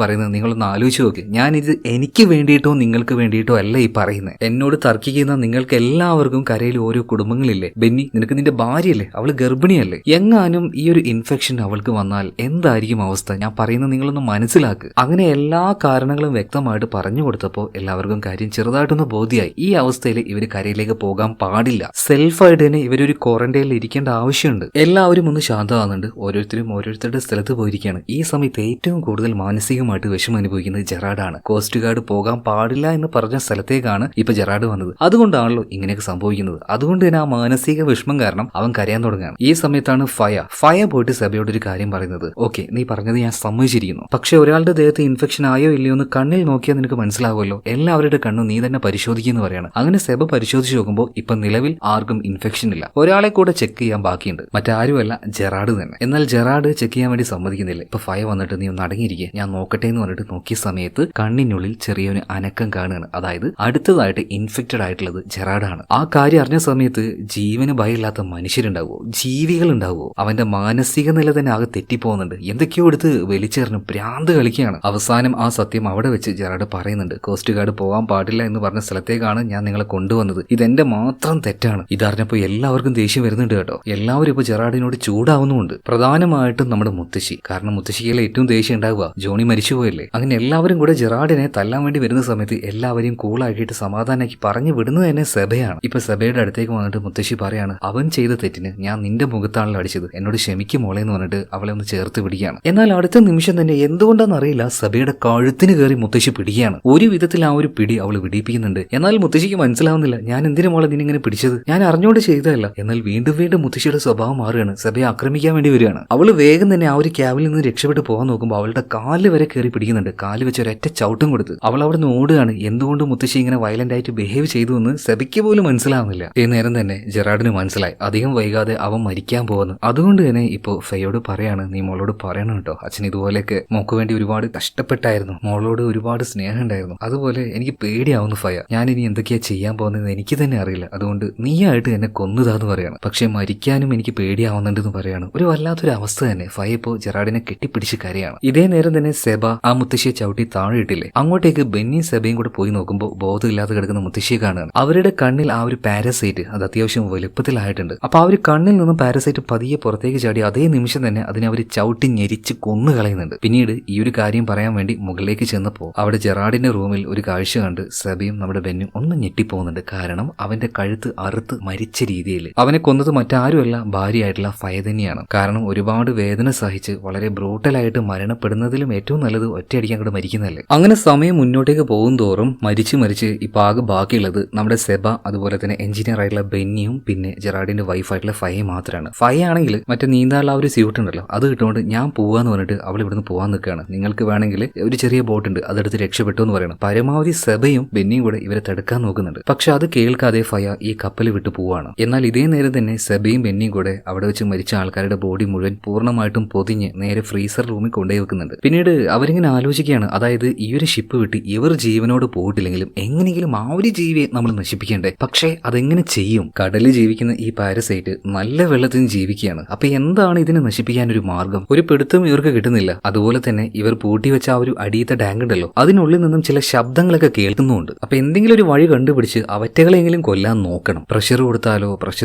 പറയുന്നത് നിങ്ങളൊന്ന് ആലോചിച്ച് നോക്ക്, ഞാനിത് എനിക്ക് വേണ്ടിയിട്ടോ നിങ്ങൾക്ക് വേണ്ടിയിട്ടോ അല്ല ഈ പറയുന്നത്. എന്നോട് തർക്കിക്കുന്ന നിങ്ങൾക്ക് എല്ലാവർക്കും കരയിൽ ഓരോ കുടുംബങ്ങളില്ലേ? ബെന്നി, നിനക്ക് നിന്റെ ഭാര്യയല്ലേ, അവള് ഗർഭിണിയല്ലേ? എങ്ങാനും ഈ ഒരു ഇൻഫെക്ഷൻ അവൾക്ക് വന്നാൽ എന്തായിരിക്കും അവസ്ഥ? ഞാൻ പറയുന്നത് നിങ്ങളൊന്ന് മനസ്സിലാക്ക്. അങ്ങനെ എല്ലാ കാരണങ്ങളും വ്യക്തമായിട്ട് പറഞ്ഞു കൊടുത്തപ്പോൾ എല്ലാവർക്കും കാര്യം ചെറുതായിട്ടൊന്ന് ബോധ്യമായി. ഈ അവസ്ഥയിൽ ഇവര് കരയിലേക്ക് പോകാൻ പാടില്ല. സെൽഫായിട്ട് തന്നെ ഇവരൊരു ക്വാറന്റൈനിൽ ഇരിക്കേണ്ട ആവശ്യമുണ്ട്. എല്ലാവരും ഒന്ന് ശാന്തമാകുന്നുണ്ട്. ഓരോരുത്തരും ഓരോരുത്തരുടെ സ്ഥലത്ത് പോയിരിക്കുകയാണ്. ഈ സമയത്ത് ഏറ്റവും കൂടുതൽ മാനസികമായിട്ട് വിഷമം അനുഭവിക്കുന്നത് ജെറാഡാണ്. കോസ്റ്റ് ഗാർഡ് പോകാൻ പാടില്ല എന്ന് പറഞ്ഞ സ്ഥലത്തേക്കാണ് ഇപ്പൊ ജെറാഡ് വന്നത്. അതുകൊണ്ടാണല്ലോ ഇങ്ങനെയൊക്കെ സംഭവിക്കുന്നത്. അതുകൊണ്ട് തന്നെ ആ മാനസിക വിഷമം കാരണം അവൻ കരയാൻ തുടങ്ങുകയാണ്. ഈ സമയത്താണ് ഫയ പോയിട്ട് സെബയോട് ഒരു കാര്യം പറയുന്നത്. ഓക്കെ, നീ പറഞ്ഞത് ഞാൻ സമ്മതിച്ചിരിക്കുന്നു. പക്ഷെ ഒരാളുടെ ദേഹത്ത് ഇൻഫെക്ഷൻ ആയോ ഇല്ലയോ എന്ന് കണ്ണിൽ നോക്കിയാൽ നിനക്ക് മനസ്സിലാവുമല്ലോ. എല്ലാവരുടെ കണ്ണും നീ തന്നെ പരിശോധിക്കുന്നു പറയാണ്. അങ്ങനെ സെബ പരിശോധിച്ച് നോക്കുമ്പോൾ ഇപ്പൊ നിലവിൽ ആർക്കും ഇൻഫെക്ഷൻ ഇല്ല. ഒരാളെ കൂടെ ചെക്ക് ചെയ്യാൻ ബാക്കിയുണ്ട്. മറ്റാരുമല്ല, ജെറാഡ് തന്നെ. എന്നാൽ ജെറാഡ് ചെക്ക് ചെയ്യാൻ വേണ്ടി സമ്മതിക്കുന്നില്ല. ഇപ്പൊ ഫയ വന്നിട്ട് നീ ഒന്ന് അടങ്ങിയിരിക്കുക, ഞാൻ നോക്കട്ടെ എന്ന് പറഞ്ഞിട്ട് നോക്കിയ സമയത്ത് കണ്ണിനുള്ളിൽ ചെറിയൊരു അനക്കം കാണുകയാണ്. അതായത് അടുത്തതായിട്ട് ഇൻഫെക്റ്റഡ് ആയിട്ടുള്ളത് ജെറാഡാണ്. ആ കാര്യം അറിഞ്ഞ സമയത്ത് ജീവന് ഭയമില്ലാത്ത മനുഷ്യരുണ്ടാവുമോ, ജീവികൾ ഉണ്ടാവുമോ? അവന്റെ മാനസിക നില തന്നെ ആകെ തെറ്റിപ്പോകുന്നുണ്ട്. എന്തൊക്കെയോ എടുത്ത് വലിച്ചെറിഞ്ഞ് ഭ്രാന്ത് കളിക്കുകയാണ്. അവസാനം ആ സത്യം അവിടെ വെച്ച് ജെറാഡ് പറയുന്നുണ്ട്. കോസ്റ്റ് ഗാർഡ് പോകാൻ പാടില്ല എന്ന് പറഞ്ഞ സ്ഥലത്തേക്കാണ് ഞാൻ നിങ്ങളെ കൊണ്ടുവന്നത്. ഇതെന്റെ മാത്രം തെറ്റാണ്. ഇതറിഞ്ഞപ്പോൾ എല്ലാവർക്കും ദേഷ്യം വരുന്നുണ്ട് കേട്ടോ. എല്ലാവരും ഇപ്പൊ ജെറാഡിനോട് ചൂടാവുന്നുമുണ്ട്. പ്രധാനമായിട്ടും നമ്മുടെ മുത്തശ്ശി. കാരണം മുത്തശ്ശിയിലെ ഏറ്റവും ദേഷ്യം ഉണ്ടാവുക, ജോണി മരിച്ചുപോയല്ലേ. അങ്ങനെ എല്ലാവരും കൂടെ ജെറാഡിനെ തല്ലാൻ വേണ്ടി വരുന്ന സമയത്ത് എല്ലാവരെയും കൂളാക്കിയിട്ട് സമാധാനാക്കി പറഞ്ഞു വിടുന്നത് തന്നെ സെബയാണ്. ഇപ്പൊ സെബയുടെ അടുത്തേക്ക് വന്നിട്ട് മുത്തശ്ശി പറയാണ്, അവൻ ചെയ്ത തെറ്റിന് ഞാൻ നിന്റെ മുഖത്താണല്ലോ അടിച്ചത്, എന്നോട് ക്ഷമിക്കും മോളെ എന്ന് പറഞ്ഞിട്ട് അവളെ ഒന്ന് ചേർത്ത് പിടിക്കുകയാണ്. എന്നാൽ അടുത്ത നിമിഷം തന്നെ എന്തുകൊണ്ടാണെന്നറിയില്ല സെബയുടെ കഴുത്തിന് കയറി മുത്തശ്ശി പിടിക്കുകയാണ്. ഒരു വിധത്തിൽ ആ ഒരു പിടി അവൾ വിടിപ്പിക്കുന്നുണ്ട്. എന്നാൽ മുത്തശ്ശിക്ക് മനസ്സിലാവുന്നില്ല, ഞാൻ എന്തിനു മോളെ നിന്നിങ്ങനെ പിടിച്ചത്, ഞാൻ അറിഞ്ഞുകൊണ്ട് ചെയ്തതല്ല. എന്നാൽ വീണ്ടും വീണ്ടും മുത്തശ്ശിയുടെ സ്വഭാവം മാറുകയാണ്. സെബയെ ആക്രമിക്കാൻ വേണ്ടി വരികയാണ്. അവൾ വേഗം തന്നെ ആ ഒരു ക്യാബിൽ നിന്ന് രക്ഷപ്പെട്ട് പോകാൻ നോക്കുമ്പോൾ അവളുടെ കാല് വരെ കയറി പിടിക്കുന്നുണ്ട്. കാല് വെച്ച് ഒരൊറ്റ ചവിട്ടും കൊടുത്ത് അവൾ അവിടെ നിന്ന് ഓടുകയാണ്. എന്തുകൊണ്ട് മുത്തശ്ശി ഇങ്ങനെ വയലന്റ് ആയിട്ട് ബിഹേവ് ചെയ്തു എന്ന് സെബയ്ക്ക് പോലും മനസ്സിലാവുന്നില്ല. ഈ നേരം തന്നെ ജെറാഡിന് മനസ്സിലായി അധികം വൈകാതെ അവൻ മരിക്കാൻ പോകുന്നു. അതുകൊണ്ട് തന്നെ ഇപ്പോ ഫയോട് പറയാണ്, നീ മോളോട് പറയണം കേട്ടോ, അച്ഛൻ ഇതുപോലെയൊക്കെ മോക്ക് വേണ്ടി ഒരുപാട് കഷ്ടപ്പെട്ടായിരുന്നു, മോളോട് ഒരുപാട് സ്നേഹം ഉണ്ടായിരുന്നു. അതുപോലെ എനിക്ക് പേടിയാവുന്നു ഫയ, ഞാൻ ഇനി എന്തൊക്കെയാ ചെയ്യാൻ പോകുന്നത് എനിക്ക് തന്നെ അറിയില്ല. അതുകൊണ്ട് നീയായിട്ട് എന്നെ കൊന്നതാന്ന് പറയാണ്. പക്ഷെ മരിക്കാനും എനിക്ക് പേടിയാവുന്നുണ്ടെന്ന് പറയാണ്. ഒരു വല്ലാത്തൊരു അവസ്ഥ തന്നെ. ഫയ ഇപ്പോ ജെറാഡിനെ കെട്ടിപ്പിടിച്ച് കരയാണ്. ഇതേ നേരം തന്നെ സെബ ആ മുത്തശ്ശിയെ ചവിട്ടി താഴെ ഇട്ടില്ലേ, അങ്ങോട്ടേക്ക് ബെന്നിയും സെബയും കൂടെ പോയി നോക്കുമ്പോൾ ബോധമില്ലാതെ കിടക്കുന്ന മുത്തശ്ശിയെ കാണുകയാണ്. അവരുടെ കണ്ണിൽ ആ ഒരു പാരസൈറ്റ് അത് അത്യാവശ്യം വലുപ്പത്തിലായിട്ടുണ്ട്. അപ്പൊ ആ ഒരു കണ്ണിൽ നിന്നും പാരസൈറ്റ് പതിയെ പുറത്തേക്ക് ചാടി അതേ നിമിഷം തന്നെ അതിനെ അവർ ചവിട്ടി ഞെരിച്ച് കൊന്നു കളയുന്നുണ്ട്. പിന്നീട് ഈ ഒരു കാര്യം പറയാൻ വേണ്ടി മുകളിലേക്ക് ചെന്നപ്പോൾ അവിടെ ജെറാഡിന്റെ റൂമിൽ ഒരു കാഴ്ച കണ്ട് സെബയും നമ്മുടെ ബെന്നും ഒന്ന് ഞെട്ടിപ്പോകുന്നുണ്ട്. കാരണം അവന്റെ കഴുത്ത് അറുത്ത് മരിച്ച രീതിയിൽ. അവനെ കൊന്നത് മറ്റാരുമല്ല, ഭാര്യയായിട്ടുള്ള ഫയ തന്നെയാണ്. കാരണം ഒരുപാട് വേദന സഹിച്ച് വളരെ ബ്രൂട്ടലായിട്ട് മരണപ്പെടുന്നതിലും ഏറ്റവും നല്ലത് ഒറ്റയടിക്കാൻ കൂടെ മരിക്കുന്നതല്ലേ. അങ്ങനെ സമയം മുന്നോട്ടേക്ക് പോകും തോറും മരിച്ച് ഇപ്പൊ ആകെ ബാക്കിയുള്ളത് നമ്മുടെ സെബ, അതുപോലെ തന്നെ എഞ്ചിനീയർ ആയിട്ടുള്ള ബെന്നിയും പിന്നെ ജെറാഡിന്റെ വൈഫായിട്ടുള്ള ഫയയും മാത്രമാണ്. ഫയ ആണെങ്കിൽ മറ്റേ നീന്താനുള്ള ആ ഒരു സ്യൂട്ട് ഉണ്ടല്ലോ അത് കിട്ടുകൊണ്ട് ഞാൻ പോവാന്ന് പറഞ്ഞിട്ട് അവൾ ഇവിടുന്ന് പോകാൻ നിൽക്കുകയാണ്. നിങ്ങൾക്ക് വേണമെങ്കിൽ ഒരു ചെറിയ ബോട്ടുണ്ട് അതെടുത്ത് രക്ഷപ്പെട്ടു എന്ന് പറയണം. പരമാവധി സെബയും ബെന്നിയും കൂടെ ഇവരെ തടുക്കാൻ നോക്കുന്നുണ്ട്. പക്ഷെ അത് കേൾക്കാതെ ഫയ ഈ കപ്പൽ വിട്ടു പോവാണ്. എന്നാൽ ഇതേ നേരം തന്നെ സെബയും ബെന്നിയും കൂടെ അവിടെ വെച്ച് മരിച്ച ആൾക്കാരുടെ ബോഡി മുഴുവൻ പൂർണ്ണമായിട്ടും പൊതിഞ്ഞ് നേരെ ഫ്രീസർ റൂമിൽ കൊണ്ടുപോയി വെക്കുന്നുണ്ട്. പിന്നീട് അവരിങ്ങനെ ആലോചിക്കുകയാണ്, അതായത് ഈ ഒരു ഷിപ്പ് വിട്ട് ഇവർ ജീവനോട് പോയിട്ടില്ലെങ്കിലും എങ്ങനെയെങ്കിലും ആ ഒരു ജീവിയെ നമ്മൾ നശിപ്പിക്കേണ്ടേ. പക്ഷേ അതെങ്ങനെ ചെയ്യും? കടലിൽ ജീവിക്കുന്ന ഈ പാരസൈറ്റ് നല്ല വെള്ളത്തിൽ ജീവിക്കുകയാണ്. അപ്പൊ എന്താണ് ഇതിനെ നശിപ്പിക്കാൻ ഒരു മാർഗം? ഒരു പിടുത്തം ഇവർക്ക് കിട്ടുന്നില്ല. അതുപോലെ തന്നെ ഇവർ പൂട്ടിവെച്ച ആ ഒരു അടിയത്തെ ടാങ്ക് ഉണ്ടല്ലോ അതിനുള്ളിൽ നിന്നും ചില ശബ്ദങ്ങളൊക്കെ കേൾക്കുന്നുണ്ട്. അപ്പൊ എന്തെങ്കിലും ഒരു വഴി കണ്ടുപിടിച്ച് അവറ്റകളെങ്കിലും കൊല്ലാൻ നോക്കണം. പ്രഷർ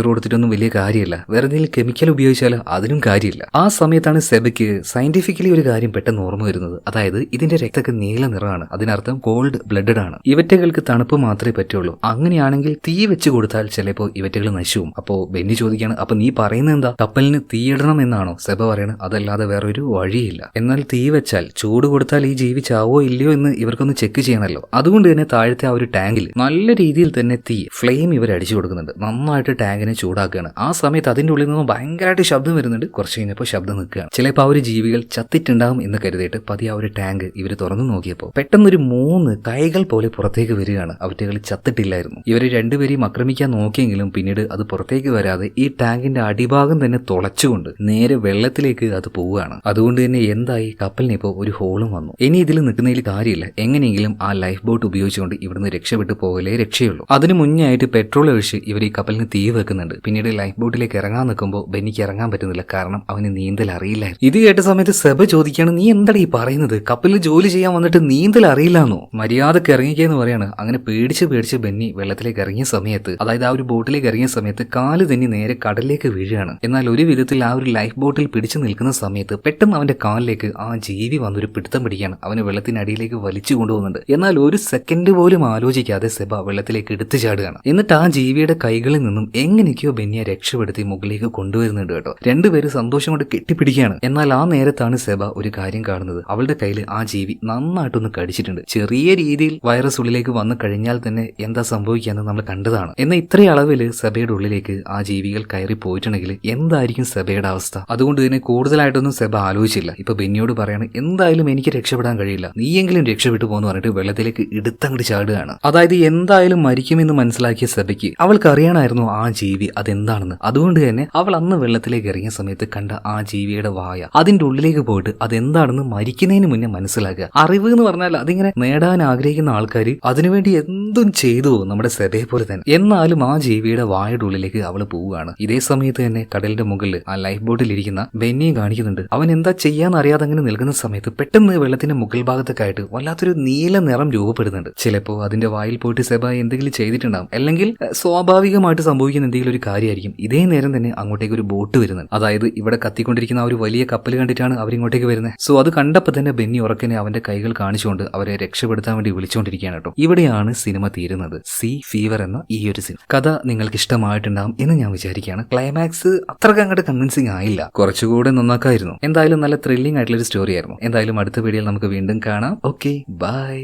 കൊടുത്തിട്ടൊന്നും വലിയ കാര്യമില്ല. വേറെ എന്തെങ്കിലും കെമിക്കൽ ഉപയോഗിച്ചാലോ അതിനും കാര്യമില്ല. ആ സമയത്താണ് സെബയ്ക്ക് സയന്റിഫിക്കലി ഒരു കാര്യം പെട്ടെന്ന് ഓർമ്മ വരുന്നത്. അതായത് ഇതിന്റെ രക്തമൊക്കെ നീല നിറമാണ്, അതിനർത്ഥം കോൾഡ് ബ്ലഡഡ് ആണ്. ഇവറ്റകൾക്ക് തണുപ്പ് മാത്രമേ പറ്റുള്ളൂ. അങ്ങനെയാണെങ്കിൽ തീ വെച്ച് കൊടുത്താൽ ചിലപ്പോൾ ഇവറ്റകൾ നശിവും. അപ്പോ ബെന്നി ചോദിക്കാണ്, അപ്പൊ നീ പറയുന്നത് എന്താ, കപ്പലിന് തീയിടണം എന്നാണോ? സെബ പറയണം, അതല്ലാതെ വേറൊരു വഴിയില്ല. എന്നാൽ തീ വെച്ചാൽ ചൂട് കൊടുത്താൽ ഈ ജീവി ചാവോ ഇല്ലയോ എന്ന് ഇവർക്കൊന്ന് ചെക്ക് ചെയ്യണമല്ലോ. അതുകൊണ്ട് തന്നെ താഴത്തെ ആ ഒരു ടാങ്കിൽ നല്ല രീതിയിൽ തന്നെ ഫ്ലെയിം ഇവർ അടിച്ചു കൊടുക്കുന്നുണ്ട്. നന്നായിട്ട് ടാങ്കിനെ ചൂടാക്കുകയാണ്. ആ സമയത്ത് അതിന്റെ ഉള്ളിൽ നിന്നും ഭയങ്കരമായിട്ട് ശബ്ദം വരുന്നുണ്ട്. കുറച്ച് കഴിഞ്ഞപ്പോൾ ശബ്ദം നിൽക്കുകയാണ്. ചിലപ്പോൾ ആ ഒരു ജീവികൾ ചത്തിട്ടുണ്ടാവും എന്ന് കരുതിയിട്ട് പതിയെ ആ ഒരു ടാങ്ക് ഇവർ തുറന്നു നോക്കിയപ്പോൾ പെട്ടെന്നൊരു 3 കൈകൾ പോലെ പുറത്തേക്ക് വരികയാണ്. അവറ്റകൾ ചത്തിട്ടില്ലായിരുന്നു. ഇവർ രണ്ടുപേരെയും ആക്രമിക്കാൻ നോക്കിയെങ്കിലും പിന്നീട് അത് പുറത്തേക്ക് വരാതെ ഈ ടാങ്കിന്റെ അടിഭാഗം തന്നെ തുളച്ചുകൊണ്ട് നേരെ വെള്ളത്തിലേക്ക് അത് പോവുകയാണ്. അതുകൊണ്ട് തന്നെ എന്തായി, കപ്പലിന് ഇപ്പോൾ ഒരു ഹോളും വന്നു. ഇനി ഇതിൽ നിൽക്കുന്നതിൽ കാര്യമില്ല, എങ്ങനെയെങ്കിലും ആ ലൈഫ് ബോട്ട് ഉപയോഗിച്ചുകൊണ്ട് ഇവിടുന്ന് രക്ഷപ്പെട്ടു പോകലേ രക്ഷയുള്ളൂ. അതിന് മുന്നേ ആയിട്ട് പെട്രോൾ ഒഴിച്ച് ഇവർ ഈ കപ്പലിന് തീ വെക്കുന്നുണ്ട്. പിന്നീട് ലൈഫ് ബോട്ടിലേക്ക് ഇറങ്ങാൻ നിൽക്കുമ്പോൾ ബെന്നിക്ക് ഇറങ്ങാൻ പറ്റുന്നില്ല, കാരണം അവന് നീന്തൽ അറിയില്ലായിരുന്നു. ഇത് കേട്ട സമയത്ത് സെബ ചോദിക്കുകയാണ്, നീ എന്താണ് ഈ പറയുന്നത്? കപ്പലിൽ ജോലി ചെയ്യാൻ വന്നിട്ട് നീന്തൽ അറിയില്ലാന്നോ? മര്യാദക്ക് ഇറങ്ങിക്കെന്ന് പറയാണ്. അങ്ങനെ പേടിച്ച് ബെന്നി വെള്ളത്തിലേക്ക് ഇറങ്ങിയ സമയത്ത്, അതായത് ആ ഒരു ബോട്ടിലേക്ക് ഇറങ്ങിയ സമയത്ത് കാല് തന്നെ നേരെ കടലിലേക്ക് വീഴുകയാണ്. എന്നാൽ ഒരു വിധത്തിൽ ആ ഒരു ലൈഫ് ബോട്ടിൽ പിടിച്ചു നിൽക്കുന്ന സമയത്ത് പെട്ടെന്ന് അവന്റെ കാലിലേക്ക് ആ ജീവി വന്നൊരു പിടുത്തം പിടിക്കുകയാണ്. അവന് വെള്ളത്തിനടിയിലേക്ക് വലിച്ചു കൊണ്ടുപോകുന്നുണ്ട്. എന്നാൽ ഒരു സെക്കൻഡ് പോലും ആലോചിക്കാതെ സെബ വെള്ളത്തിലേക്ക് എടുത്തു ചാടുകയാണ്. എന്നിട്ട് ആ ജീവിയുടെ കൈകളിൽ നിന്നും എങ്ങനെയൊക്കെയോ ബെന്നിയെ രക്ഷപ്പെടുത്തി മുകളിലേക്ക് കൊണ്ടുവരുന്നുണ്ട് കേട്ടോ. രണ്ടുപേരും സന്തോഷം കൊണ്ട് കെട്ടിപ്പിടിക്കുകയാണ്. എന്നാൽ ആ നേരത്താണ് സെബ ഒരു കാര്യം കാണുന്നത്. അവളുടെ കയ്യിൽ ആ ജീവി നന്നായിട്ടൊന്ന് കടിച്ചിട്ടുണ്ട്. ചെറിയ രീതിയിൽ വൈറസ് ഉള്ളിലേക്ക് വന്നു കഴിഞ്ഞാൽ തന്നെ എന്താ സംഭവിക്കാന്ന് നമ്മൾ കണ്ടതാണ്. എന്നാൽ ഇത്രയും അളവിൽ സെബയുടെ ഉള്ളിലേക്ക് ആ ജീവികൾ കയറി പോയിട്ടുണ്ടെങ്കിൽ എന്തായിരിക്കും സെബയുടെ അവസ്ഥ? അതുകൊണ്ട് തന്നെ കൂടുതലായിട്ടൊന്നും സെബ ആലോചിച്ചില്ല. ഇപ്പൊ ബെന്നിയോട് പറയാണ്, എന്തായാലും എനിക്ക് രക്ഷപ്പെടാൻ കഴിയില്ല, നീയെങ്കിലും രക്ഷപ്പെട്ടു പോകുന്നു പറഞ്ഞിട്ട് വെള്ളത്തിലേക്ക് എടുത്തങ്ങോട്ട് ചാടുകയാണ്. അതായത് എന്തായാലും മരിക്കുമെന്ന് മനസ്സിലാക്കിയ സെബയ്ക്ക് അവൾക്ക് അറിയണമായിരുന്നു ആ ജീവി അതെന്താണെന്ന്. അതുകൊണ്ട് തന്നെ അവൾ അന്ന് വെള്ളത്തിലേക്ക് ഇറങ്ങിയ സമയത്ത് കണ്ട ആ ജീവിയുടെ വായ അതിന്റെ ഉള്ളിലേക്ക് പോയിട്ട് അതെന്താണെന്ന് മരിക്കുന്നതിന് മുന്നേ മനസ്സിലാക്കുക. അറിവ് എന്ന് പറഞ്ഞാൽ അതിങ്ങനെ നേടാൻ ആഗ്രഹിക്കുന്ന ആൾക്കാർ അതിനുവേണ്ടി എന്തും ചെയ്തു നമ്മുടെ സെബയെ പോലെ തന്നെ. എന്നാലും ആ ജീവിയുടെ വായുടെ ഉള്ളിലേക്ക് അവൾ പോവുകയാണ്. ഇതേ സമയത്ത് തന്നെ കടലിന്റെ മുകളിൽ ആ ലൈഫ് ബോട്ടിൽ ഇരിക്കുന്ന ബെന്നിയെ കാണിക്കുന്നുണ്ട്. അവൻ എന്താ ചെയ്യാന്ന് അറിയാതെ അങ്ങനെ നിൽക്കുന്ന സമയത്ത് പെട്ടെന്ന് വെള്ളത്തിന്റെ മുകൾ ഭാഗത്തൊക്കെ ആയിട്ട് വല്ലാത്തൊരു നീല നിറം രൂപപ്പെടുന്നുണ്ട്. ചിലപ്പോൾ അതിന്റെ വായിൽ പോയിട്ട് സെബ എന്തെങ്കിലും ചെയ്തിട്ടുണ്ടാകും, അല്ലെങ്കിൽ സ്വാഭാവികമായിട്ട് സംഭവിക്കുന്ന എന്തെങ്കിലും ഒരു കാര്യമായിരിക്കും. ഇതേ നേരം തന്നെ അങ്ങോട്ടേക്ക് ഒരു ബോട്ട് വരുന്നുണ്ട്. അതായത് ഇവിടെ കത്തിക്കൊണ്ടിരിക്കുന്ന ആ ഒരു വലിയ കപ്പൽ കണ്ടിട്ടാണ് അവരിങ്ങോട്ടേക്ക് വരുന്നത്. സോ അത് കണ്ടപ്പോൾ തന്നെ ബെന്നി ഉറക്കനെ അവന്റെ കൈകൾ കാണിച്ചുകൊണ്ട് അവരെ രക്ഷപ്പെടുത്താൻ വേണ്ടി വിളിച്ചുകൊണ്ടിരിക്കുകയാണ് കേട്ടോ. ഇവിടെയാണ് സിനിമ തീരുന്നത്. സീ ഫീവർ എന്ന ഈ ഒരു സിനിമ കഥ നിങ്ങൾക്ക് ഇഷ്ടമായിട്ടുണ്ടാകും എന്ന് ഞാൻ വിചാരിക്കുകയാണ്. ക്ലൈമാക്സ് അത്രയ്ക്ക് അങ്ങോട്ട് കൺവിൻസിംഗ് ആയില്ല, കുറച്ചുകൂടെ നന്നാക്കായിരുന്നു. എന്തായാലും നല്ല ത്രില്ലിംഗ് ആയിട്ടുള്ള ഒരു സ്റ്റോറി ആയിരുന്നു. എന്തായാലും അടുത്ത വീഡിയോയിൽ നമുക്ക് വീണ്ടും കാണാം. Okay, by.